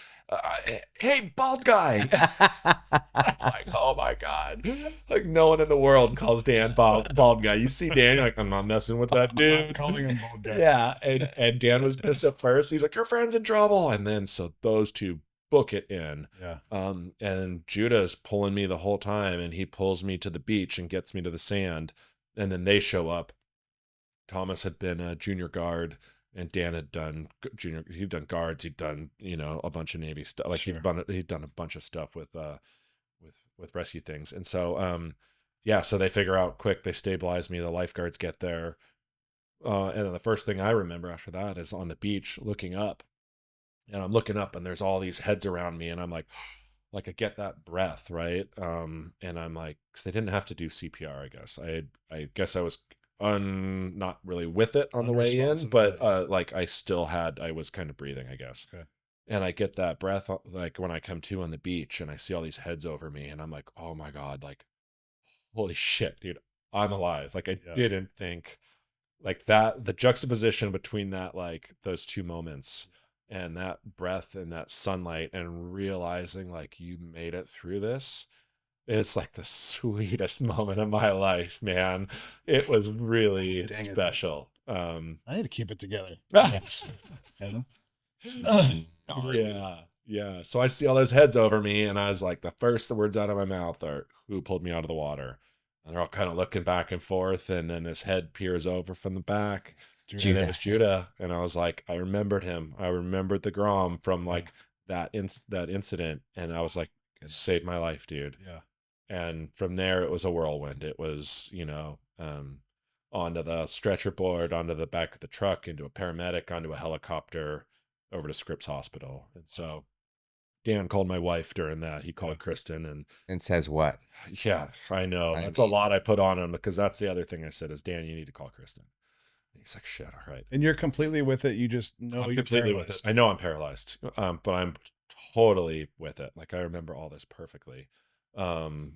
hey, bald guy. It's like, oh my God. Like no one in the world calls Dan bald guy. You see Dan, you're like, I'm not messing with that dude. I'm calling him bald guy. Yeah. And Dan was pissed at first. He's like, your friend's in trouble. And then so those two book it in. Yeah. And Judah's pulling me the whole time, and he pulls me to the beach and gets me to the sand. And then they show up. Thomas had been a junior guard, and Dan had done junior. He'd done guards. He'd done, a bunch of Navy stuff. Like Sure. he'd done a bunch of stuff with rescue things. And so, so they figure out quick. They stabilize me. The lifeguards get there, and then the first thing I remember after that is on the beach looking up, and I'm looking up, and there's all these heads around me, and I'm like I get that breath, right? And I'm like, because they didn't have to do CPR, I guess. I guess I was not really with it on the way in, but like I was kind of breathing, I guess. Okay. And I get that breath like when I come to on the beach, and I see all these heads over me, and I'm like, oh my God, like holy shit, dude, I'm alive. Like I didn't think like that, the juxtaposition between that, like those two moments and that breath and that sunlight and realizing like you made it through this. It's like the sweetest moment of my life, man. It was really special. I need to keep it together. Yeah. So I see all those heads over me, and I was like, the first words out of my mouth are, who pulled me out of the water? And they're all kind of looking back and forth, and then this head peers over from the back. And it was Judah. And I was like, I remembered him. I remembered the grom from like that incident. And I was like, saved my life, dude. Yeah. And from there, it was a whirlwind. It was, onto the stretcher board, onto the back of the truck, into a paramedic, onto a helicopter, over to Scripps Hospital. And so Dan called my wife during that. He called Kristen and says what? Yeah, I know. That's a lot I put on him, because that's the other thing I said is, Dan, you need to call Kristen. He's like, shit, all right. And you're completely with it. You just know I'm you're completely paralyzed. with it. I know I'm paralyzed, but I'm totally with it. Like I remember all this perfectly. And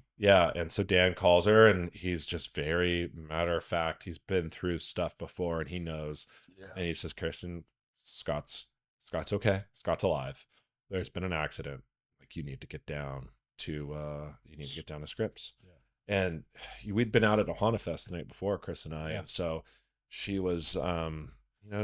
so Dan calls her, and he's just very matter of fact. He's been through stuff before, and he knows. Yeah. And he says, Kristen, Scott's okay. Scott's alive. There's been an accident. Like you need to get down to Scripps. Yeah. And we'd been out at Ohana Fest the night before, Chris and I. Yeah. And so she was,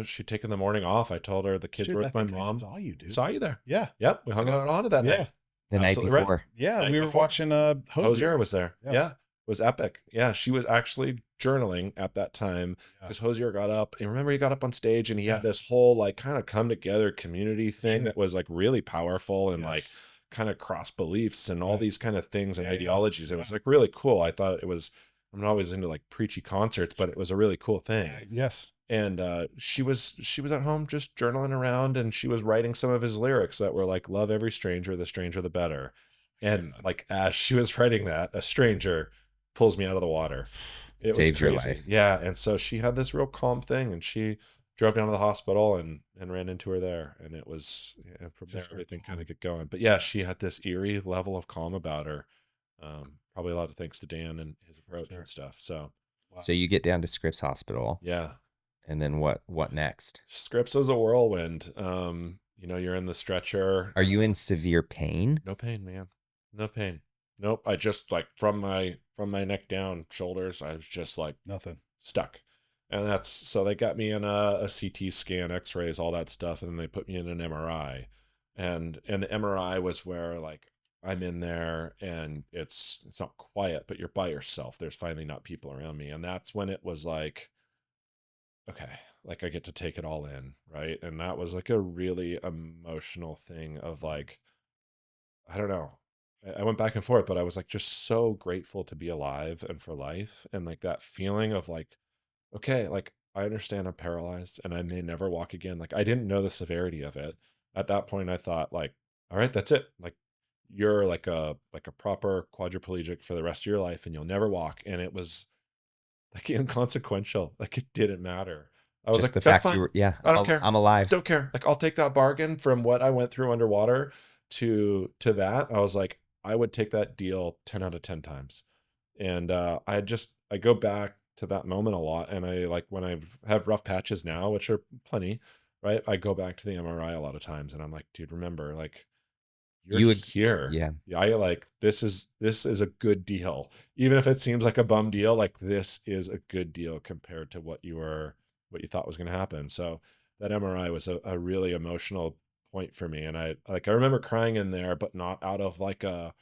she'd taken the morning off. I told her the kids were with my mom. Saw you, dude. Saw you there. Yeah. Yep. We hung out at Ohana that night. The night before. Right. Yeah. We were watching Hosier was there. Yeah. It was epic. Yeah. She was actually journaling at that time, because Hosier got up, and remember he got up on stage, and he had this whole like kind of come together community thing that was like really powerful, and like kind of cross beliefs and all these kind of things and ideologies. It was like really cool. I thought it was, I'm not always into like preachy concerts, but it was a really cool thing. Yes. And she was at home just journaling around, and she was writing some of his lyrics that were like, love every stranger, the stranger the better. And like as she was writing that, a stranger pulls me out of the water. It saved was crazy. Your life. Yeah. And so she had this real calm thing, and she drove down to the hospital and ran into her there. And it was, and from there, everything kind of get going. But yeah, she had this eerie level of calm about her. Probably a lot of thanks to Dan and his approach and stuff. So, So you get down to Scripps Hospital. Yeah. And then what next? Scripps was a whirlwind. You're in the stretcher. Are you in severe pain? No pain, man. No pain. Nope. I just like from my neck down, shoulders, I was just like nothing, stuck. And so they got me in a CT scan, x-rays, all that stuff. And then they put me in an MRI, and the MRI was where like I'm in there, and it's not quiet, but you're by yourself. There's finally not people around me. And that's when it was like, okay, like I get to take it all in. Right. And that was like a really emotional thing of like, I don't know. I went back and forth, but I was like just so grateful to be alive and for life. And like that feeling of like, okay, like I understand I'm paralyzed and I may never walk again. Like I didn't know the severity of it. At that point, I thought like, all right, that's it. Like you're like a proper quadriplegic for the rest of your life, and you'll never walk. And it was like inconsequential. Like it didn't matter. I was Just like, the that's fact fine. I don't care. I'm alive. Don't care. Like I'll take that bargain from what I went through underwater to that. I was like, I would take that deal 10 out of 10 times. And I go back to that moment a lot. And I like when I have rough patches now, which are plenty, right? I go back to the MRI a lot of times and I'm like, dude, remember, like you're You would, here. yeah, Yeah, I like this is a good deal. Even if it seems like a bum deal, like this is a good deal compared to what you thought was going to happen. So that MRI was a really emotional point for me. And I remember crying in there, but not out of like a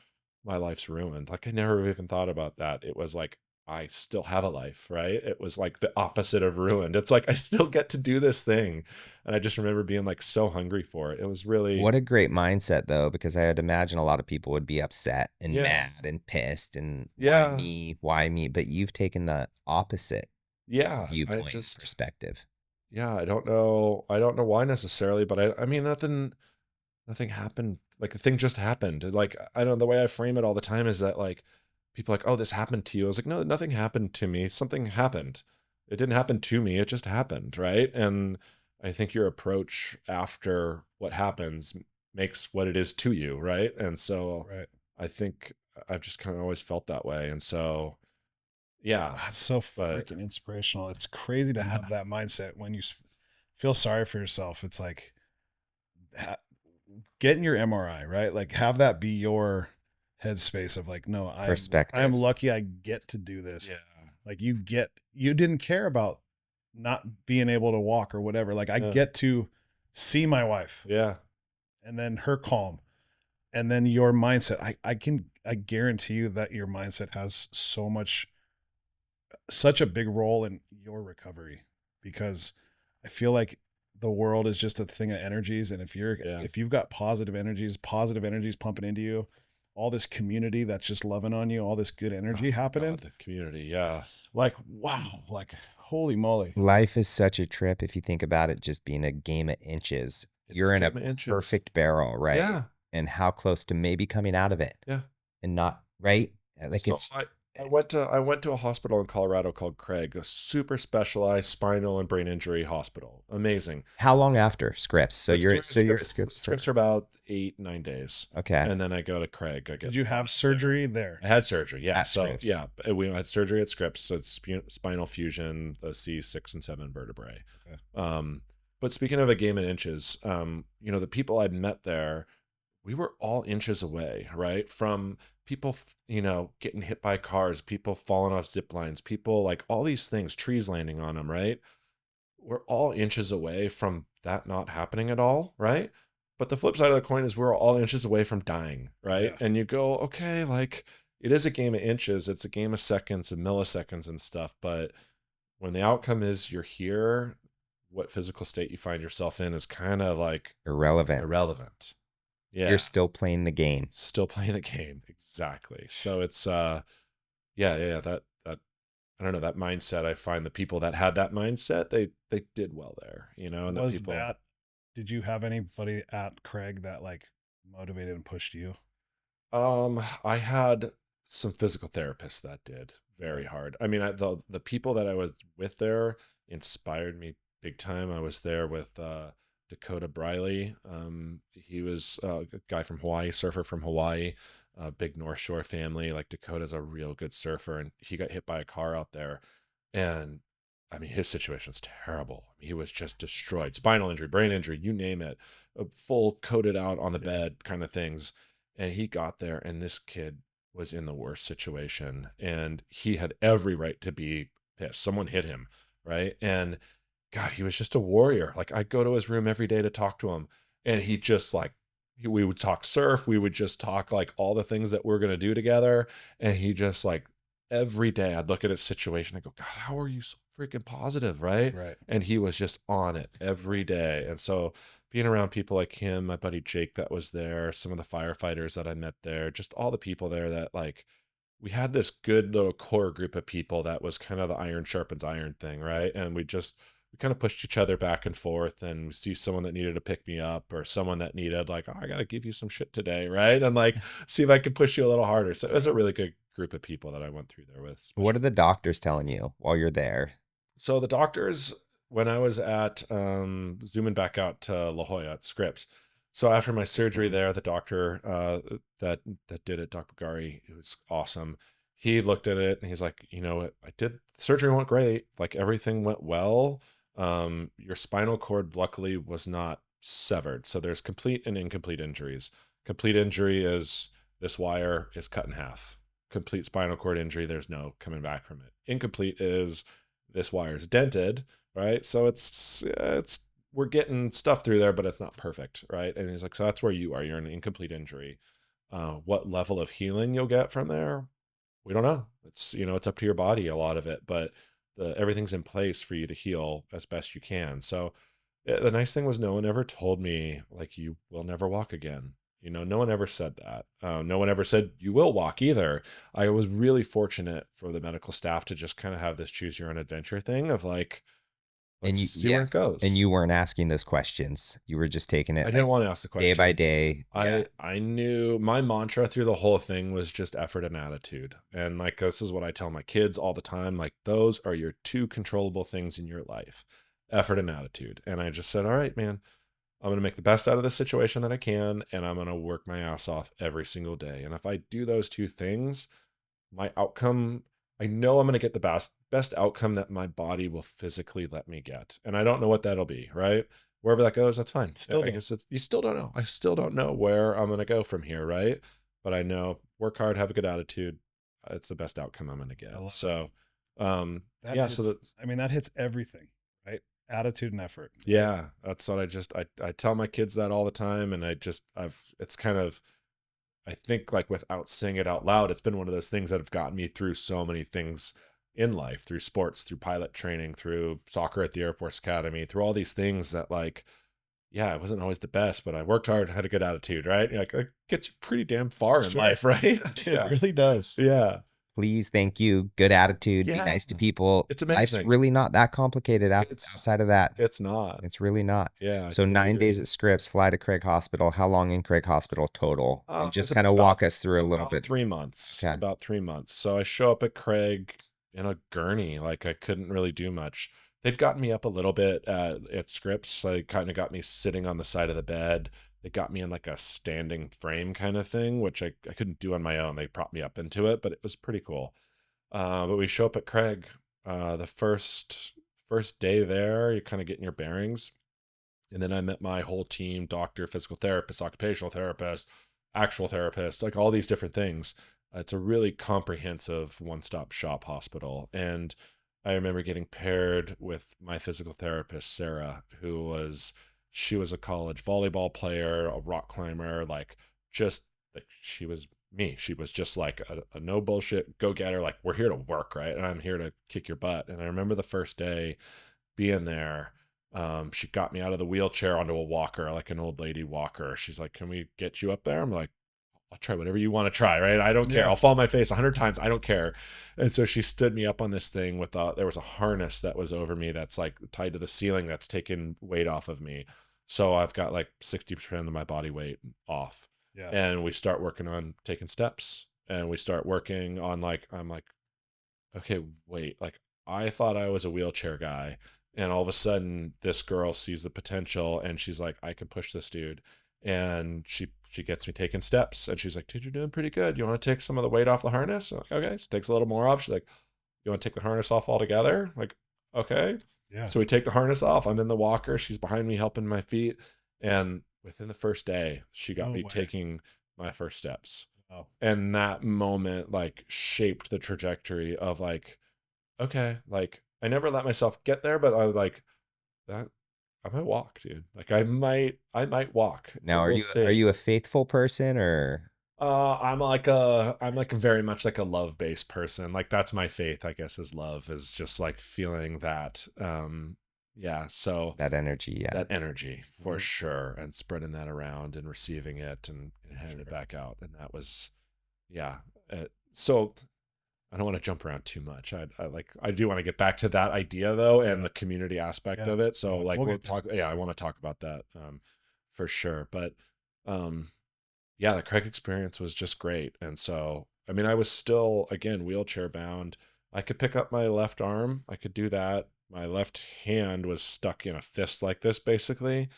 my life's ruined. Like I never even thought about that. It was like I still have a life, right? It was like the opposite of ruined. It's like I still get to do this thing. And I just remember being like so hungry for it. It was really, what a great mindset though, because I'd imagine a lot of people would be upset and yeah, mad and pissed and yeah, why me? But you've taken the opposite yeah. I viewpoint just, perspective. yeah, I don't know why necessarily, but I mean, nothing happened. Like the thing just happened. Like, I don't know, the way I frame it all the time is that like people are like, oh, this happened to you. I was like, no, nothing happened to me. Something happened. It didn't happen to me. It just happened. Right. And I think your approach after what happens makes what it is to you. Right. And so Right. I think I've just kind of always felt that way. And so, yeah, That's so but freaking inspirational. It's crazy to have that mindset when you feel sorry for yourself. It's like ha- getting your MRI, right? Like have that be your headspace of like, no, I'm Perspective. lucky I get to do this. yeah, Like you didn't care about not being able to walk or whatever. Like I yeah, get to see my wife yeah, and then her calm and then your mindset. I guarantee you that your mindset has such a big role in your recovery because I feel like the world is just a thing of energies. And yeah. if you've got positive energies pumping into you, all this community that's just loving on you, all this good energy Oh happening, God, the community. Yeah. like, wow, like holy moly. Life is such a trip if you think about it just being a game of inches. It's a You're in a game of inches. perfect barrel, right? Yeah. And how close to maybe coming out of it Yeah. and not, right? Like So it's I went to a hospital in Colorado called Craig, a super specialized spinal and brain injury hospital. Amazing. how long after Scripps? So you're at Scripps for, Scripts are about 8, 9 days. okay, And then I go to Craig. I Did get you have launched there. surgery there? I had surgery. Yeah. at So Scripps. yeah, we had surgery at Scripps. So it's spinal fusion, the C6 and 7 vertebrae. Okay. But speaking of a game in inches, the people I'd met there, we were all inches away, right? From people, getting hit by cars, people falling off zip lines, people like all these things, trees landing on them, right? We're all inches away from that not happening at all, right? But the flip side of the coin is we're all inches away from dying, right? Yeah. And you go, okay, like it is a game of inches, it's a game of seconds and milliseconds and stuff. But when the outcome is you're here, what physical state you find yourself in is kind of like Irrelevant. irrelevant. Yeah. You're still playing the game. Still playing the game. Exactly. So it's yeah, that I don't know, that mindset. I find the people that had that mindset, they did well there, and the Was people. that, did you have anybody at Craig that like motivated and pushed you? I had some physical therapists that did very hard. I mean, the people that I was with there inspired me big time. I was there with Dakota Briley. He was a guy from Hawaii, surfer from Hawaii, big North Shore family. Like Dakota's a real good surfer, and he got hit by a car out there, and I mean, his situation was terrible. He was just destroyed, spinal injury, brain injury, you name it, full coated out on the bed kind of things. And he got there, and this kid was in the worst situation, and he had every right to be pissed. Someone hit him, right? And God, he was just a warrior. Like I'd go to his room every day to talk to him, and he just like we would talk surf, we would just talk like all the things that we're gonna do together, and he just like every day I'd look at his situation, I go, God, how are you so freaking positive, right? Right. And he was just on it every day, and so being around people like him, my buddy Jake that was there, some of the firefighters that I met there, just all the people there that like we had this good little core group of people that was kind of the iron sharpens iron thing, right? And we kind of pushed each other back and forth, and we see someone that needed to pick me up or someone that needed like, oh, I got to give you some shit today, right? And like see if I could push you a little harder. So it was a really good group of people that I went through there with. What are the doctors telling you while you're there? So the doctors, when I was at zooming back out to La Jolla at Scripps. So after my surgery there, the doctor that did it, Dr. Bagari, it was awesome. he looked at it and he's like, you know, I did surgery went great. Like everything went well. Your spinal cord luckily was not severed. So there's complete and incomplete injuries. Complete injury is this wire is cut in half. Complete spinal cord injury, there's no coming back from it. Incomplete is this wire is dented, right? So it's we're getting stuff through there, but it's not perfect, right? And he's like, so that's where you are. You're in an incomplete injury. What level of healing you'll get from there, we don't know. It's, you know, it's up to your body, a lot of it, but everything's in place for you to heal as best you can. So the nice thing was no one ever told me like, you will never walk again. You know, no one ever said that. No one ever said you will walk either. I was really fortunate for the medical staff to just kind of have this choose your own adventure thing of like, let's see where it goes. And you weren't asking those questions. You were just taking it. I didn't want to ask the questions. Day by day. I knew my mantra through the whole thing was just effort and attitude. And like, this is what I tell my kids all the time. Like, those are your two controllable things in your life, effort and attitude. And I just said, all right, man, I'm going to make the best out of this situation that I can. And I'm going to work my ass off every single day. And if I do those two things, my outcome, I know I'm going to get the best outcome that my body will physically let me get. And I don't know what that'll be, right? Wherever that goes, that's fine. I guess you still don't know. I still don't know where I'm going to go from here, right? But I know, work hard, have a good attitude. It's the best outcome I'm going to get. So, that hits everything, right? Attitude and effort. Yeah, that's what I tell my kids that all the time. And it's kind of, I think like without saying it out loud, it's been one of those things that have gotten me through so many things in life, through sports, through pilot training, through soccer at the Air Force Academy, through all these things that like, yeah, I wasn't always the best, but I worked hard, had a good attitude, right? Like it gets you pretty damn far in life, right? It really does. Yeah. Please, thank you. Good attitude. Be nice to people. It's amazing. Life's really not that complicated outside of that. It's not. It's really not. Yeah. So totally 9 days at Scripps, fly to Craig Hospital. How long in Craig Hospital total? And just kind of walk us through a little bit. 3 months. Okay. About 3 months. So I show up at Craig in a gurney. Like I couldn't really do much. They'd gotten me up a little bit at Scripps. They kind of got me sitting on the side of the bed. They got me in like a standing frame kind of thing, which I couldn't do on my own. They propped me up into it, but it was pretty cool. But we show up at Craig, the first day there, you're kind of getting your bearings. And then I met my whole team, doctor, physical therapist, occupational therapist, actual therapist, like all these different things. It's a really comprehensive one-stop shop hospital. And I remember getting paired with my physical therapist, Sarah, she was a college volleyball player, a rock climber, like she was me. She was just like a no bullshit go-getter. Like, we're here to work, right? And I'm here to kick your butt. And I remember the first day being there, she got me out of the wheelchair onto a walker, like an old lady walker. She's like, can we get you up there? I'm like, I'll try whatever you want to try, right? I don't care. Yeah. I'll fall on my face 100 times. I don't care. And so she stood me up on this thing there was a harness that was over me that's like tied to the ceiling that's taking weight off of me. So I've got like 60% of my body weight off. Yeah. And we start working on taking steps, and we start working on I'm like, okay, wait, like I thought I was a wheelchair guy. And all of a sudden this girl sees the potential and she's like, I can push this dude. And she gets me taking steps, and she's like, dude, you're doing pretty good. You want to take some of the weight off the harness? I'm like, okay. So takes a little more off. She's like, you want to take the harness off altogether? I'm like, okay. Yeah. So we take the harness off. I'm in the walker. She's behind me helping my feet. And within the first day, she got me taking my first steps. Oh. And that moment like shaped the trajectory of like, okay, like I never let myself get there, but I was like, that I might walk, dude. Like I might walk. Now, are you a faithful person, or? I'm very much like a love-based person. Like that's my faith, I guess, is love, is just like feeling that. Yeah. So that energy. Yeah. That energy for sure. And spreading that around and receiving it and handing it back out. And that was, yeah. So I don't want to jump around too much. I do want to get back to that idea though, and the community aspect of it. So like we'll talk. Yeah, I want to talk about that for sure. But yeah, the Craig experience was just great. And so I mean, I was still again wheelchair bound. I could pick up my left arm. I could do that. My left hand was stuck in a fist like this, basically.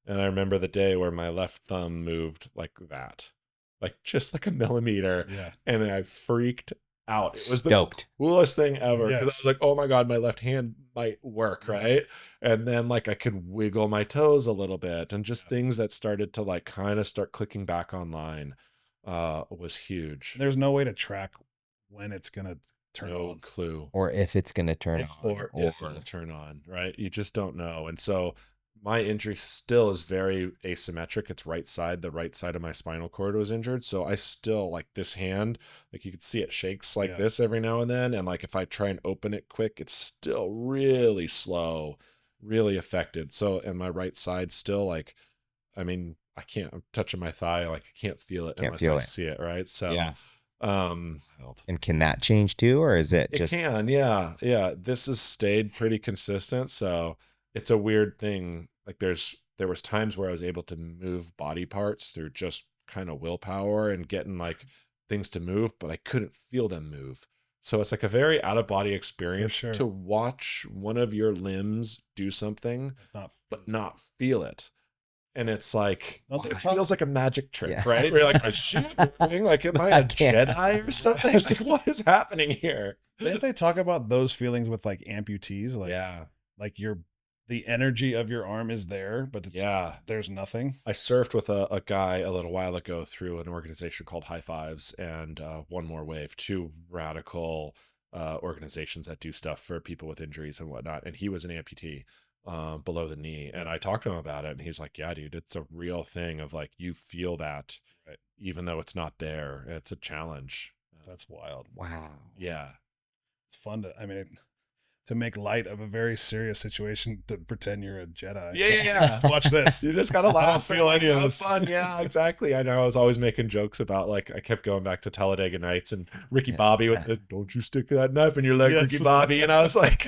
And I remember the day where my left thumb moved like that, like just like a millimeter. Yeah. And I freaked out. It was Stoked. the coolest thing ever because I Yes. was like, oh my God, my left hand might work, right? And then like I could wiggle my toes a little bit and just things that started to like kind of start clicking back online was huge. There's no way to track when it's gonna turn No on. clue. Or if it's going to turn on. Or if it'll turn on, right? You just don't know. And so my injury still is very asymmetric. It's right side. The right side of my spinal cord was injured. So I still like this hand, like you could see it shakes like this every now and then. And like if I try and open it quick, it's still really slow, really affected. So, and my right side still like, I mean, I'm touching my thigh, like I can't feel it unless I see it, right? So, and can that change too, or is it just? It can, yeah. This has stayed pretty consistent. So it's a weird thing. Like there was times where I was able to move body parts through just kind of willpower and getting like things to move, but I couldn't feel them move. So it's like a very out of body experience to watch one of your limbs do something, but not feel it. And it's like, it feels like a magic trick, right? We're like, is she moving? Like, am I a Jedi or something? Like, what is happening here? Didn't they talk about those feelings with like amputees? Like, like the energy of your arm is there, but it's, there's nothing. I surfed with a guy a little while ago through an organization called High Fives and One More Wave, two radical organizations that do stuff for people with injuries and whatnot. And he was an amputee below the knee. And I talked to him about it and he's like, yeah, dude, it's a real thing of like, you feel that even though it's not there. It's a challenge. That's wild. Wow. Yeah. It's fun to make light of a very serious situation to pretend you're a Jedi. Yeah. Watch this. You just gotta laugh. I don't feel any of this. Fun. Yeah, exactly. I know. I was always making jokes about like I kept going back to Talladega Nights and Ricky Bobby with the "Don't you stick that knife in your leg, Ricky Bobby," and I was like,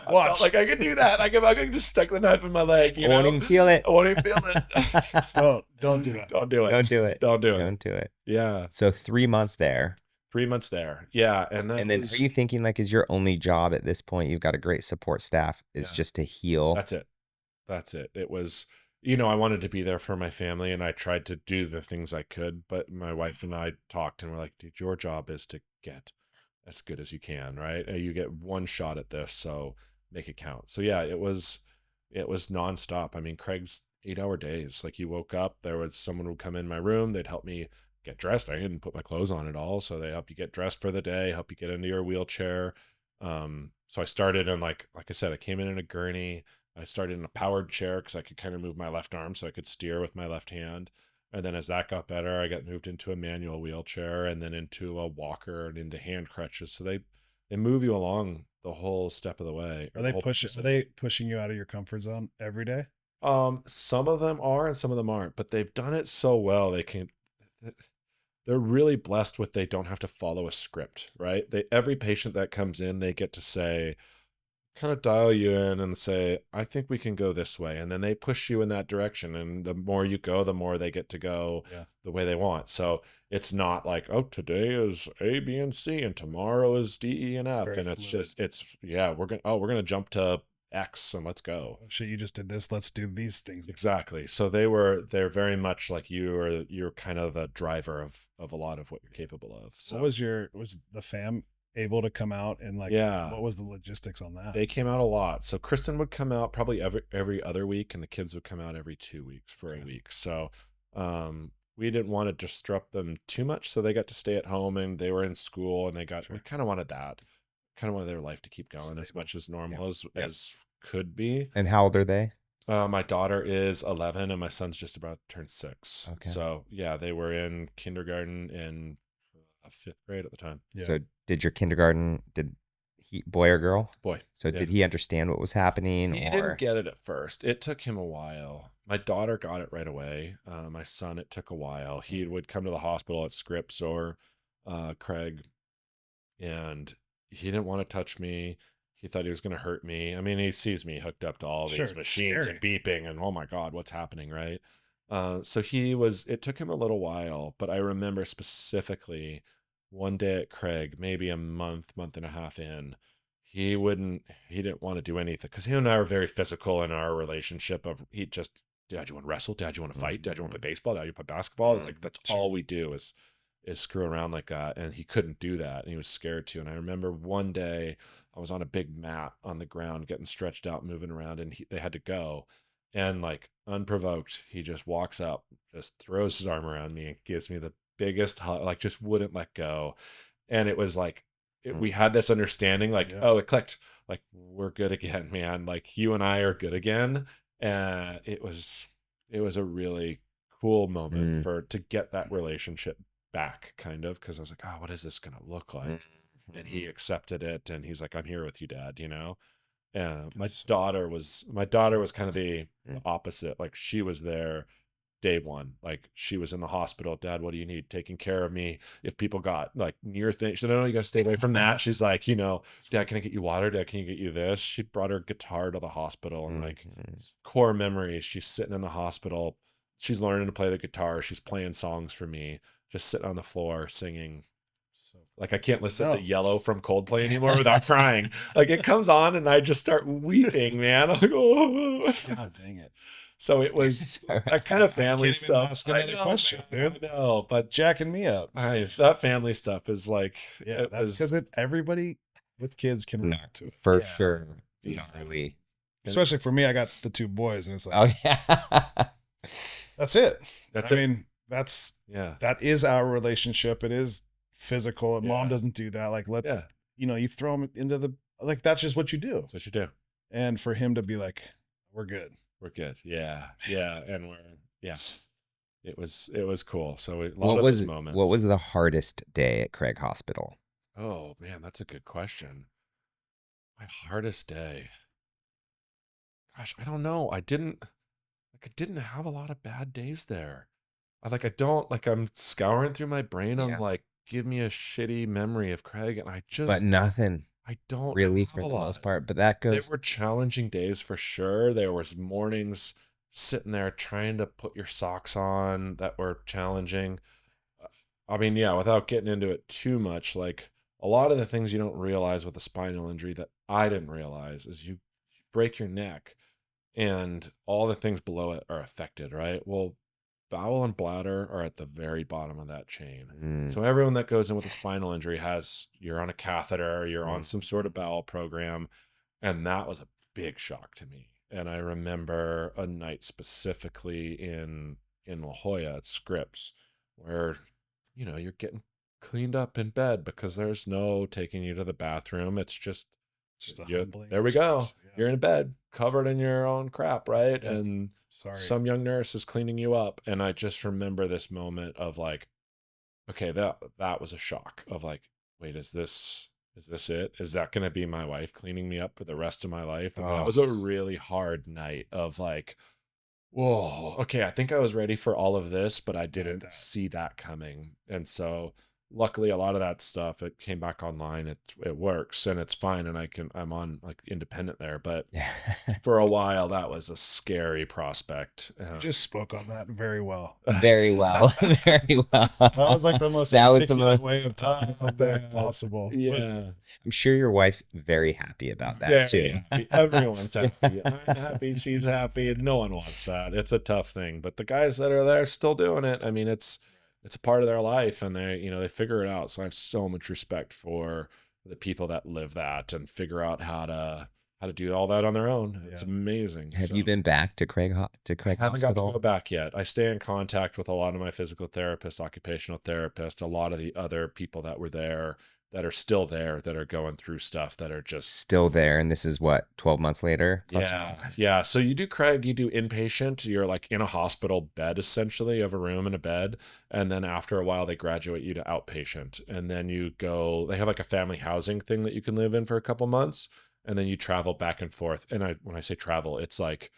watch, like I could do that. I could just stick the knife in my leg. You know, I won't even feel it. I won't even feel it. Don't do that. Don't do it. Don't do it. Don't do it. Don't do it. Yeah. So 3 months there. 3 months there. Yeah. And then are you thinking like, is your only job at this point, you've got a great support staff, is just to heal? That's it. It was, you know, I wanted to be there for my family and I tried to do the things I could, but my wife and I talked and we're like, dude, your job is to get as good as you can, right? You get one shot at this, so make it count. So yeah, it was nonstop. I mean, Craig's 8-hour days. Like he woke up, there was someone would come in my room, they'd help me get dressed. I didn't put my clothes on at all. So they help you get dressed for the day, help you get into your wheelchair. So I started in like I said, I came in a gurney. I started in a powered chair because I could kind of move my left arm so I could steer with my left hand. And then as that got better, I got moved into a manual wheelchair and then into a walker and into hand crutches. So they move you along the whole step of the way. Are they pushing you out of your comfort zone every day? Some of them are and some of them aren't, but they've done it so well. They're really blessed with, they don't have to follow a script, right? Every patient that comes in, they get to say, kind of dial you in and say, I think we can go this way. And then they push you in that direction. And the more you go, the more they get to go the way they want. So it's not like, oh, today is A, B, and C, and tomorrow is D, E, and F. And it's fluid. We're going to jump to X and let's go. Oh, shit, you just did this. Let's do these things. Exactly. So they're very much like you're kind of a driver of a lot of what you're capable of. So was the fam able to come out and like, what was the logistics on that? They came out a lot. So Kristen would come out probably every other week and the kids would come out every 2 weeks for a week. So, we didn't want to disrupt them too much. So they got to stay at home and they were in school and we kind of wanted that. Kind of wanted their life to keep going as much as normal as could be. And how old are they? My daughter is 11 and my son's just about to turn 6. Okay. So yeah, they were in kindergarten in 5th grade at the time. Yeah. So did your kindergarten, boy or girl? Boy. So did he understand what was happening? He didn't get it at first. It took him a while. My daughter got it right away. My son, it took a while. He would come to the hospital at Scripps or Craig, and he didn't want to touch me. He thought he was going to hurt me. I mean, he sees me hooked up to all these machines and beeping and, oh my God, what's happening, right? So it took him a little while, but I remember specifically one day at Craig, maybe a month and a half in, he didn't want to do anything because he and I are very physical in our relationship Dad, you want to wrestle? Dad, you want to fight? Dad, you want to play baseball? Dad, you play basketball? Like that's all we do is is screw around like that. And he couldn't do that. And he was scared to. And I remember one day I was on a big mat on the ground, getting stretched out, moving around, and they had to go. And like unprovoked, he just walks up, just throws his arm around me and gives me the biggest hug, like just wouldn't let go. And it was like, we had this understanding, like, Yeah. oh, it clicked, like, we're good again, man. Like, you and I are good again. And it was a really cool moment to get that relationship back, kind of, because I was like, oh, what is this gonna look like? And he accepted it, and he's like, I'm here with you, Dad, you know. And my daughter was kind of the opposite. Like, she was there day one. Like, she was in the hospital. Dad, what do you need? Taking care of me. If people got like near things, she said, no, you got to stay away from that. She's like, you know, Dad, can I get you water? Dad, can you get you this? She brought her guitar to the hospital, and like core memories. She's sitting in the hospital. She's learning to play the guitar. She's playing songs for me, just sitting on the floor singing. Like, I can't listen to Yellow from Coldplay anymore without crying. Like, it comes on and I just start weeping, man. I'm like, oh, God dang it. So it was that kind of family stuff. Ask another question, dude. I know, but jacking me up. That family stuff is like, yeah, that's because everybody with kids can react to it. For sure. Really. Especially for me, I got the 2 boys, and it's like, oh yeah, that's it. I mean, that is our relationship. It is physical, and Mom doesn't do that. Like, let's, you know, you throw them into the, like, that's just what you do. That's what you do. And for him to be like, we're good. We're good. Yeah. And it was cool. So what was the hardest day at Craig Hospital? Oh man, that's a good question. My hardest day. Gosh, I don't know. I didn't have a lot of bad days there. I'm scouring through my brain. I'm like, give me a shitty memory of Craig. And but nothing. I don't really for the most part, but that goes. They were challenging days for sure. There was mornings sitting there trying to put your socks on that were challenging. I mean, yeah, without getting into it too much, like a lot of the things you don't realize with a spinal injury that I didn't realize is you break your neck and all the things below it are affected, right? Well, bowel and bladder are at the very bottom of that chain. So everyone that goes in with a spinal injury you're on a catheter, you're on some sort of bowel program. And that was a big shock to me. And I remember a night specifically in La Jolla at Scripps where, you know, you're getting cleaned up in bed because there's no taking you to the bathroom. It's just there we go. Yeah. You're in bed covered in your own crap, right? Yeah. And some young nurse is cleaning you up. And I just remember this moment of like, okay, that was a shock of like, wait, is this it? Is that going to be my wife cleaning me up for the rest of my life? And that was a really hard night of like, whoa, okay, I think I was ready for all of this, but I didn't see that coming. And so luckily a lot of that stuff, it came back online. It works and it's fine. And I'm on like independent there, but for a while that was a scary prospect. You just spoke on that very well. Very well. Very well. That was like the most way of talking about that possible. Yeah. But I'm sure your wife's very happy about that too. Happy. Everyone's happy. I'm happy. She's happy. No one wants that. It's a tough thing, but the guys that are there still doing it. I mean, it's a part of their life and they figure it out. So I have so much respect for the people that live that and figure out how to do all that on their own. It's amazing. Have you been back to Craig Hospital? I haven't got to go back yet. I stay in contact with a lot of my physical therapists, occupational therapists, a lot of the other people that were there that are still there, that are going through stuff that are just still there. And this is what, 12 months later? Yeah. So you do inpatient. You're like in a hospital bed, essentially. You have a room and a bed. And then after a while, they graduate you to outpatient. And then they have like a family housing thing that you can live in for a couple months. And then you travel back and forth. And when I say travel, it's like,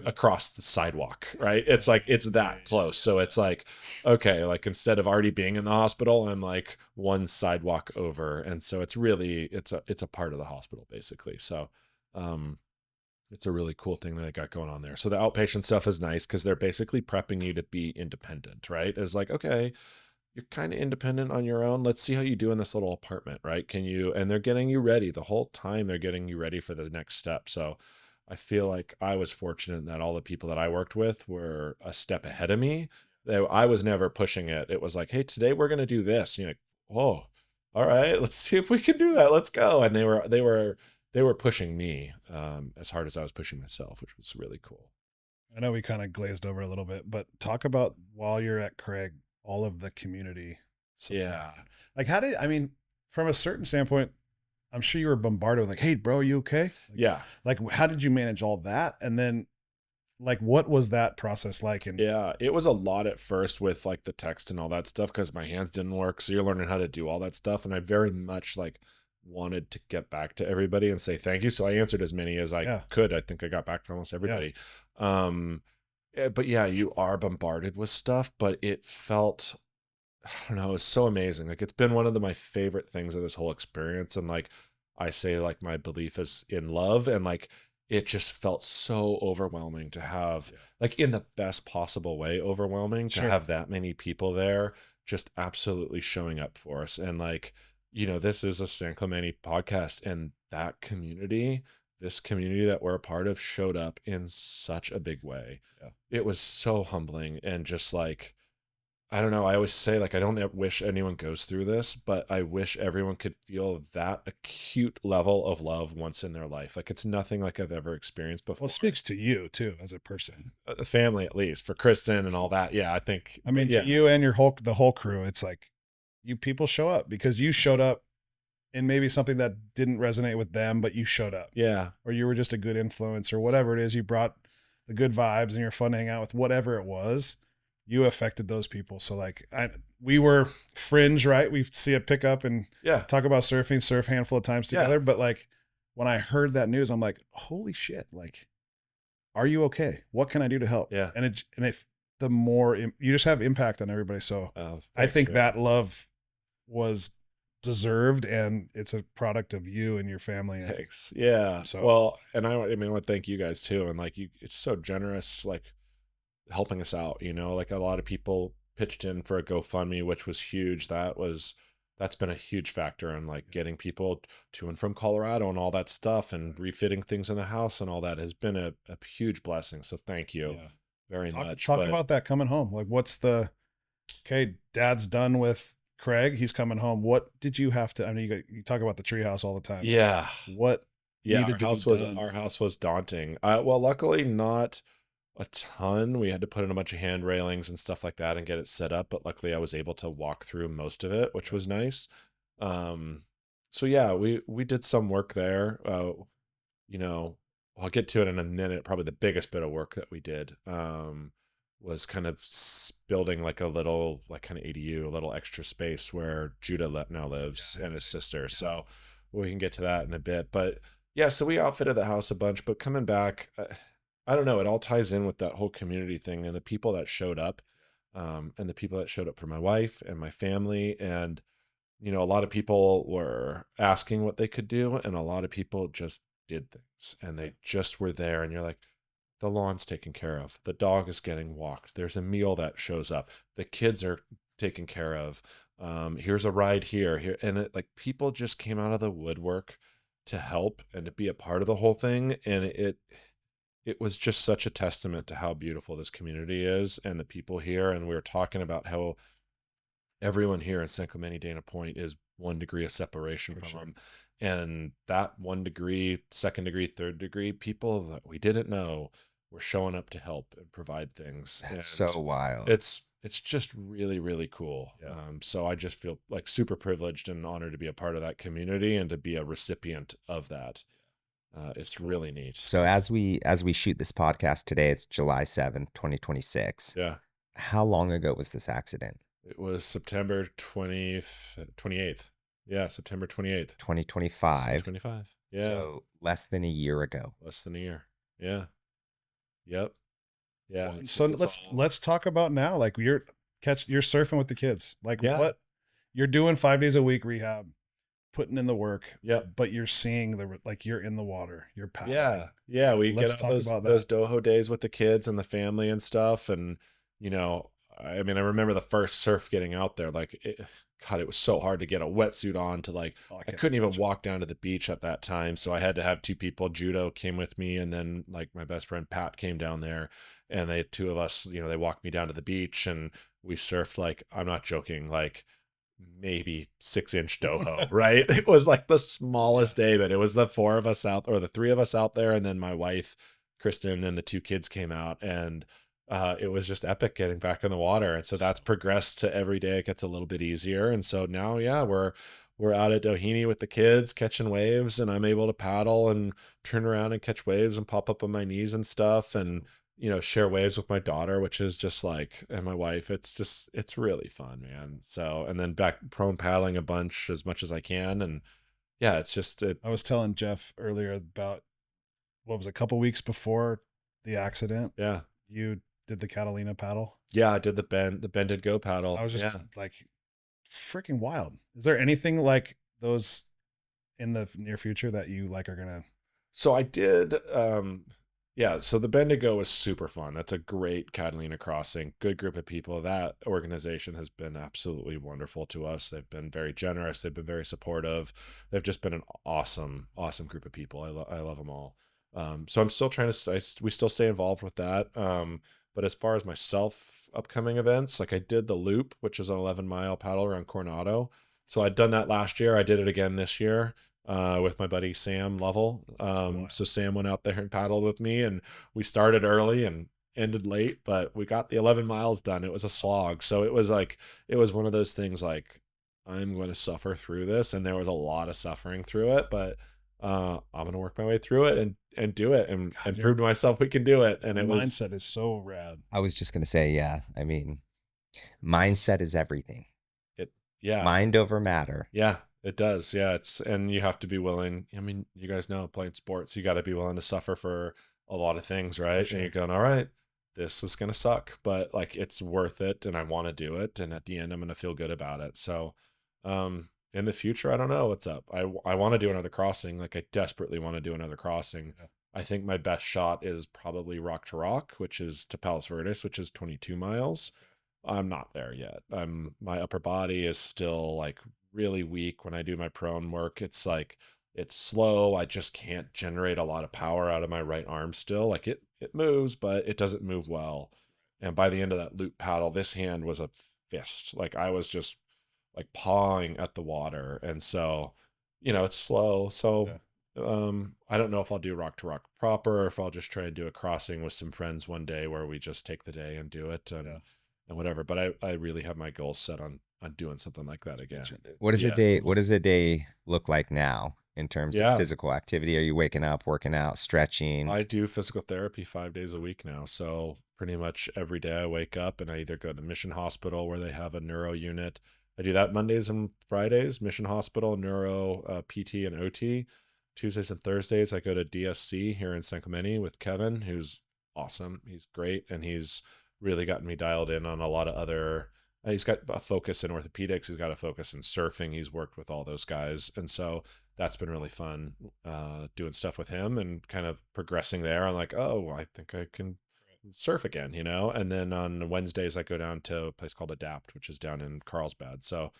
across the sidewalk, right? It's like, it's that close. So it's like, okay, like instead of already being in the hospital, I'm like one sidewalk over. And so it's really, it's a part of the hospital basically. So, it's a really cool thing that they got going on there. So the outpatient stuff is nice because they're basically prepping you to be independent, right? It's like, okay, you're kind of independent on your own. Let's see how you do in this little apartment, right? And they're getting you ready the whole time. They're getting you ready for the next step. So I feel like I was fortunate that all the people that I worked with were a step ahead of me. I was never pushing it. It was like, hey, today we're going to do this. And you're like, whoa, all right, let's see if we can do that. Let's go. And they were pushing me as hard as I was pushing myself, which was really cool. I know we kind of glazed over a little bit, but talk about while you're at Craig, all of the community support. Yeah. Like I mean, from a certain standpoint, I'm sure you were bombarded with like, hey bro, are you okay? Yeah. Like how did you manage all that? And then like, what was that process like? And yeah, it was a lot at first with like the text and all that stuff, because my hands didn't work. So you're learning how to do all that stuff. And I very much like wanted to get back to everybody and say thank you. So I answered as many as I could. I think I got back to almost everybody. But yeah, you are bombarded with stuff, but it felt, I don't know, it's so amazing. Like it's been one of my favorite things of this whole experience. And like I say, like my belief is in love, and like it just felt so overwhelming to have, like in the best possible way, overwhelming to have that many people there just absolutely showing up for us. And like, you know, this is a San Clemente podcast, and that community, this community that we're a part of, showed up in such a big way. It was so humbling, and just like, I don't know, I always say, like, I don't wish anyone goes through this, but I wish everyone could feel that acute level of love once in their life. Like, it's nothing like I've ever experienced before. Well, it speaks to you too, as a person. The family, at least, for Kristen and all that. Yeah, I think. I mean, to you and the whole crew, it's like you people show up because you showed up in maybe something that didn't resonate with them, but you showed up. Yeah. Or you were just a good influence, or whatever it is. You brought the good vibes and you're fun to hang out with, whatever it was. You affected those people. So like we were fringe, right? We see a pickup and talk about surfing, surf handful of times together. But like when I heard that news, I'm like, holy shit. Like, are you okay? What can I do to help? Yeah. And if the more you just have impact on everybody. So I think that love was deserved, and it's a product of you and your family. Thanks. Yeah. So, well, and I mean, I want to thank you guys too. And like it's so generous, like helping us out, you know, like a lot of people pitched in for a GoFundMe, which was huge. That's been a huge factor in like getting people to and from Colorado and all that stuff, and refitting things in the house and all that has been a huge blessing. So thank you very much. Talk about that coming home. Like okay, Dad's done with Craig, he's coming home. What did you have to, I mean, you talk about the treehouse all the time. Yeah. What needed our house was daunting. Well, luckily not a ton. We had to put in a bunch of hand railings and stuff like that and get it set up, but luckily I was able to walk through most of it, which was nice. So yeah, we did some work there. You know, I'll get to it in a minute. Probably the biggest bit of work that we did was kind of building like a little, like kind of ADU, a little extra space where Judah now lives and his sister. So we can get to that in a bit. But yeah, so we outfitted the house a bunch, but coming back, I don't know, it all ties in with that whole community thing and the people that showed up, and the people that showed up for my wife and my family. And, you know, a lot of people were asking what they could do, and a lot of people just did things, and they just were there. And you're like, the lawn's taken care of. The dog is getting walked. There's a meal that shows up. The kids are taken care of. Here's a ride here. And like people just came out of the woodwork to help and to be a part of the whole thing. And it was just such a testament to how beautiful this community is and the people here. And we were talking about how everyone here in San Clemente Dana Point is 1 degree of separation from them. And that 1 degree, 2nd degree, 3rd degree, people that we didn't know were showing up to help and provide things. That's so wild. It's just really, really cool. So I just feel like super privileged and honored to be a part of that community and to be a recipient of that. It's cool. Really neat. So as we shoot this podcast today, it's July 7th, 2026. Yeah. How long ago was this accident? It was September 28th. Yeah, September 28th. 2025. 2025. Yeah. So less than a year ago. Less than a year. Yeah. Yep. Yeah. So let's talk about now. Like you're surfing with the kids. Like what you're doing 5 days a week rehab, putting in the work. Yep. But you're seeing you're in the water. You're paddling. Yeah. Yeah. We get out those Doho days with the kids and the family and stuff. And, you know, I mean, I remember the first surf getting out there, like, God, it was so hard to get a wetsuit on to like, I couldn't even walk down to the beach at that time. So I had to have two people. Judo came with me, and then like my best friend Pat came down there, and they, two of us, you know, they walked me down to the beach and we surfed, like, I'm not joking, like maybe 6-inch doho, right? It was like the smallest day, but it was the four of us out, or the three of us out there, and then my wife, Kristen, and the two kids came out, and it was just epic getting back in the water. And so that's progressed to every day it gets a little bit easier. And so now, yeah, we're out at Doheny with the kids catching waves, and I'm able to paddle and turn around and catch waves and pop up on my knees and stuff, and you know, share waves with my daughter, which is just like, and my wife. It's really fun, man. So, and then back prone paddling a bunch as much as I can. And yeah, it's just I was telling Jeff earlier about, what was it, a couple weeks before the accident, yeah, you did the Catalina paddle. yeah, I did the bended go paddle. I was just like, freaking wild. Is there anything like those in the near future that you like are gonna? So I did, yeah, so the Bendigo was super fun. That's a great Catalina crossing, good group of people. That organization has been absolutely wonderful to us. They've been very generous. They've been very supportive. They've just been an awesome, awesome group of people. I love them all. So I'm still trying to, we still stay involved with that. But as far as myself upcoming events, like I did the Loop, which is an 11-mile paddle around Coronado. So I'd done that last year. I did it again this year with my buddy Sam Lovell. So Sam went out there and paddled with me, and we started early and ended late, but we got the 11 miles done. It was a slog. So it was like, it was one of those things like, I'm going to suffer through this. And there was a lot of suffering through it, but I'm going to work my way through it and do it and prove to myself we can do it. And it was, mindset is so rad. I was just going to say, yeah, I mean, mindset is everything. Yeah. Mind over matter. Yeah, it does. Yeah. And you have to be willing. I mean, you guys know playing sports, you got to be willing to suffer for a lot of things, right? Sure. And you're going, all right, this is going to suck, but like, it's worth it. And I want to do it. And at the end, I'm going to feel good about it. So, in the future, I don't know what's up. I want to do another crossing. Like, I desperately want to do another crossing. Yeah. I think my best shot is probably Rock to Rock, which is to Palos Verdes, which is 22 miles. I'm not there yet. My upper body is still like really weak when I do my prone work. It's like, it's slow. I just can't generate a lot of power out of my right arm still. Like it moves, but it doesn't move well. And by the end of that loop paddle, this hand was a fist. Like I was just like pawing at the water. And so, you know, it's slow. So, I don't know if I'll do Rock to Rock proper, or if I'll just try and do a crossing with some friends one day where we just take the day and do it and whatever. But I really have my goals set on doing something like that again. What does a day look like now in terms of physical activity? Are you waking up, working out, stretching? I do physical therapy 5 days a week now. So pretty much every day I wake up and I either go to Mission Hospital where they have a neuro unit. I do that Mondays and Fridays, Mission Hospital, neuro, PT, and OT. Tuesdays and Thursdays, I go to DSC here in San Clemente with Kevin, who's awesome. He's great. And he's really gotten me dialed in on a lot of other, he's got a focus in orthopedics. He's got a focus in surfing. He's worked with all those guys. And so that's been really fun, doing stuff with him and kind of progressing there. I'm like, oh, I think I can surf again, you know? And then on Wednesdays, I go down to a place called Adapt, which is down in Carlsbad. So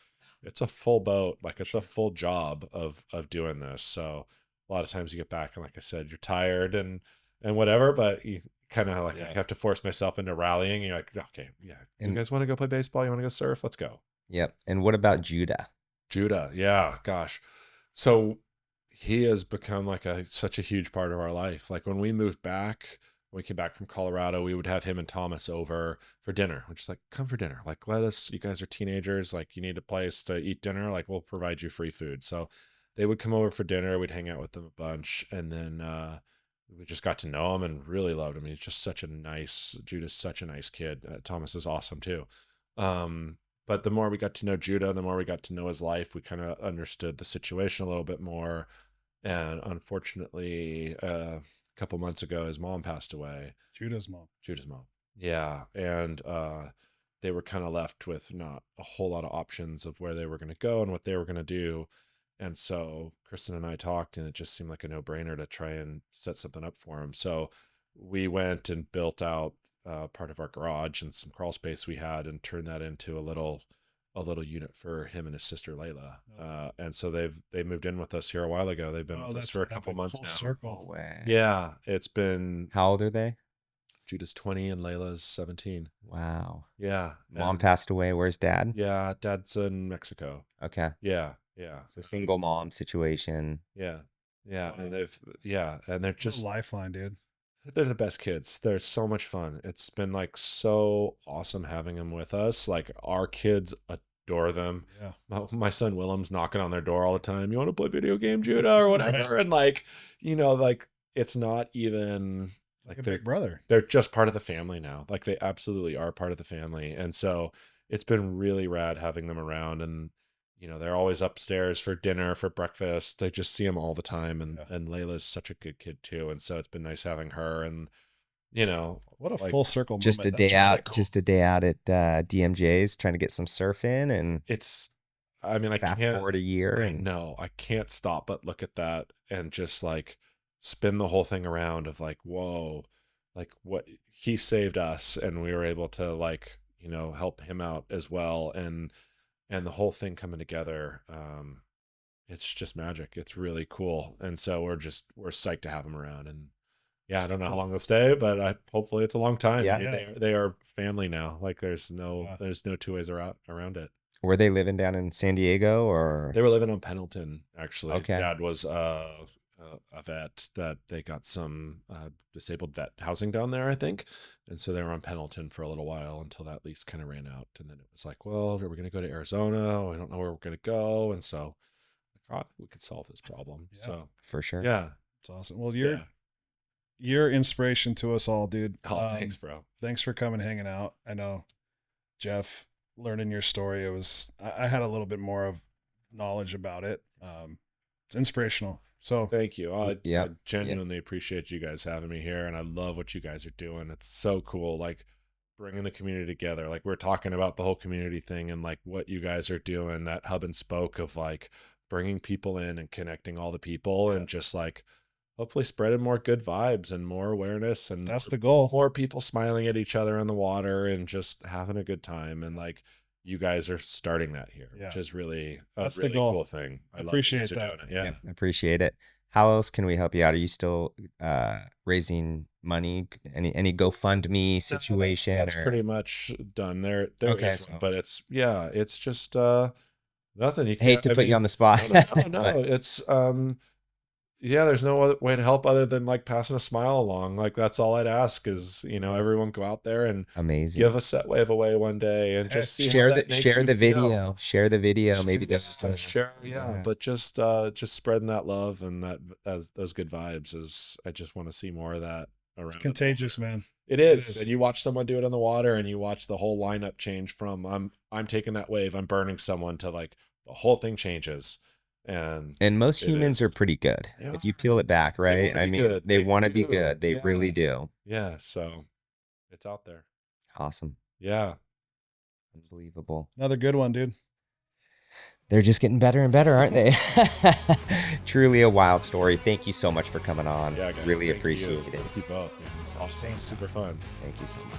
it's a full boat, like it's a full job of doing this. So a lot of times you get back and like I said, you're tired and whatever, but you kind of like, I have to force myself into rallying. And you're like, okay, yeah. You guys want to go play baseball? You want to go surf? Let's go. Yep. And what about Judah? Judah. Yeah, gosh. So he has become like such a huge part of our life. Like when we moved back, when we came back from Colorado, we would have him and Thomas over for dinner, which is like, come for dinner. Like, you guys are teenagers. Like you need a place to eat dinner. Like we'll provide you free food. So they would come over for dinner. We'd hang out with them a bunch. And then, we just got to know him and really loved him. He's just Judah's such a nice kid. Thomas is awesome too. But the more we got to know Judah, the more we got to know his life, we kind of understood the situation a little bit more. And unfortunately, a couple months ago, his mom passed away. Judah's mom. Yeah. And they were kind of left with not a whole lot of options of where they were going to go and what they were going to do. And so Kristen and I talked, and it just seemed like a no-brainer to try and set something up for him. So we went and built out part of our garage and some crawl space we had, and turned that into a little unit for him and his sister Layla. And so they moved in with us here a while ago. They've been with us for a couple months now. Circle. Way. Yeah, it's been. How old are they? Judah's 20 and Layla's 17. Wow. Yeah. Mom passed away. Where's dad? Yeah, dad's in Mexico. Okay. Yeah. So single mom situation. Yeah. And they're just lifeline, dude. They're the best kids. They're so much fun. It's been like so awesome having them with us. Like our kids adore them. Yeah. My son Willem's knocking on their door all the time. You want to play video game, Judah, or whatever? And like, like it's not even like a big brother. They're just part of the family now. Like they absolutely are part of the family. And so it's been really rad having them around. And they're always upstairs for dinner, for breakfast. They just see them all the time. And Layla's such a good kid too. And so it's been nice having her. And what a full circle just moment. A day out, cool. Just a day out at DMJ's trying to get some surf in, and I fast forward a year. No, I can't stop but look at that and just like spin the whole thing around of like, whoa, like what he saved us, and we were able to like, help him out as well. And the whole thing coming together, it's just magic. It's really cool. And so we're psyched to have him around. And yeah, I don't know how long they'll stay, but hopefully it's a long time. Yeah. They are family now. Like there's no two ways around it. Were they living down in San Diego, or? They were living on Pendleton, actually. Okay. Dad was a vet that they got some disabled vet housing down there, I think. And so they were on Pendleton for a little while until that lease kind of ran out. And then it was like, well, are we going to go to Arizona? I don't know where we're going to go. And so I thought we could solve this problem. Yeah, so for sure. Yeah. It's awesome. Well, you're inspiration to us all, dude. Oh, thanks, bro. Thanks for coming, hanging out. I know, Jeff, learning your story, I had a little bit more of knowledge about it. It's inspirational. So thank you. I genuinely appreciate you guys having me here, and I love what you guys are doing. It's so cool, like bringing the community together. Like we're talking about the whole community thing, and like what you guys are doing, that hub and spoke of like bringing people in and connecting all the people, and just like hopefully spreading more good vibes and more awareness. And that's the goal. More people smiling at each other in the water and just having a good time. And like you guys are starting that here, which is really that's really the goal. Cool thing. I appreciate that. Yeah, appreciate it. How else can we help you out? Are you still raising money? Any GoFundMe situation? That's pretty much done. There is one, but it's just nothing. You hate to put you on the spot. No, it's there's no other way to help other than like passing a smile along. Like that's all I'd ask is, everyone go out there and give a set wave away one day and just see share the video. Share the video. Maybe just share. But just spreading that love and those good vibes is, I just want to see more of that around. It's contagious, man. It is. And you watch someone do it on the water, and you watch the whole lineup change from I'm taking that wave, I'm burning someone, to like the whole thing changes. And most humans are pretty good. If you peel it back, right? I mean, they want to be good. They really do. Yeah. So it's out there. Awesome. Yeah. Unbelievable. Another good one, dude. They're just getting better and better, aren't they? Truly a wild story. Thank you so much for coming on. Yeah, guys, really appreciate it. Thank you both. It's awesome. Super fun. Thank you so much.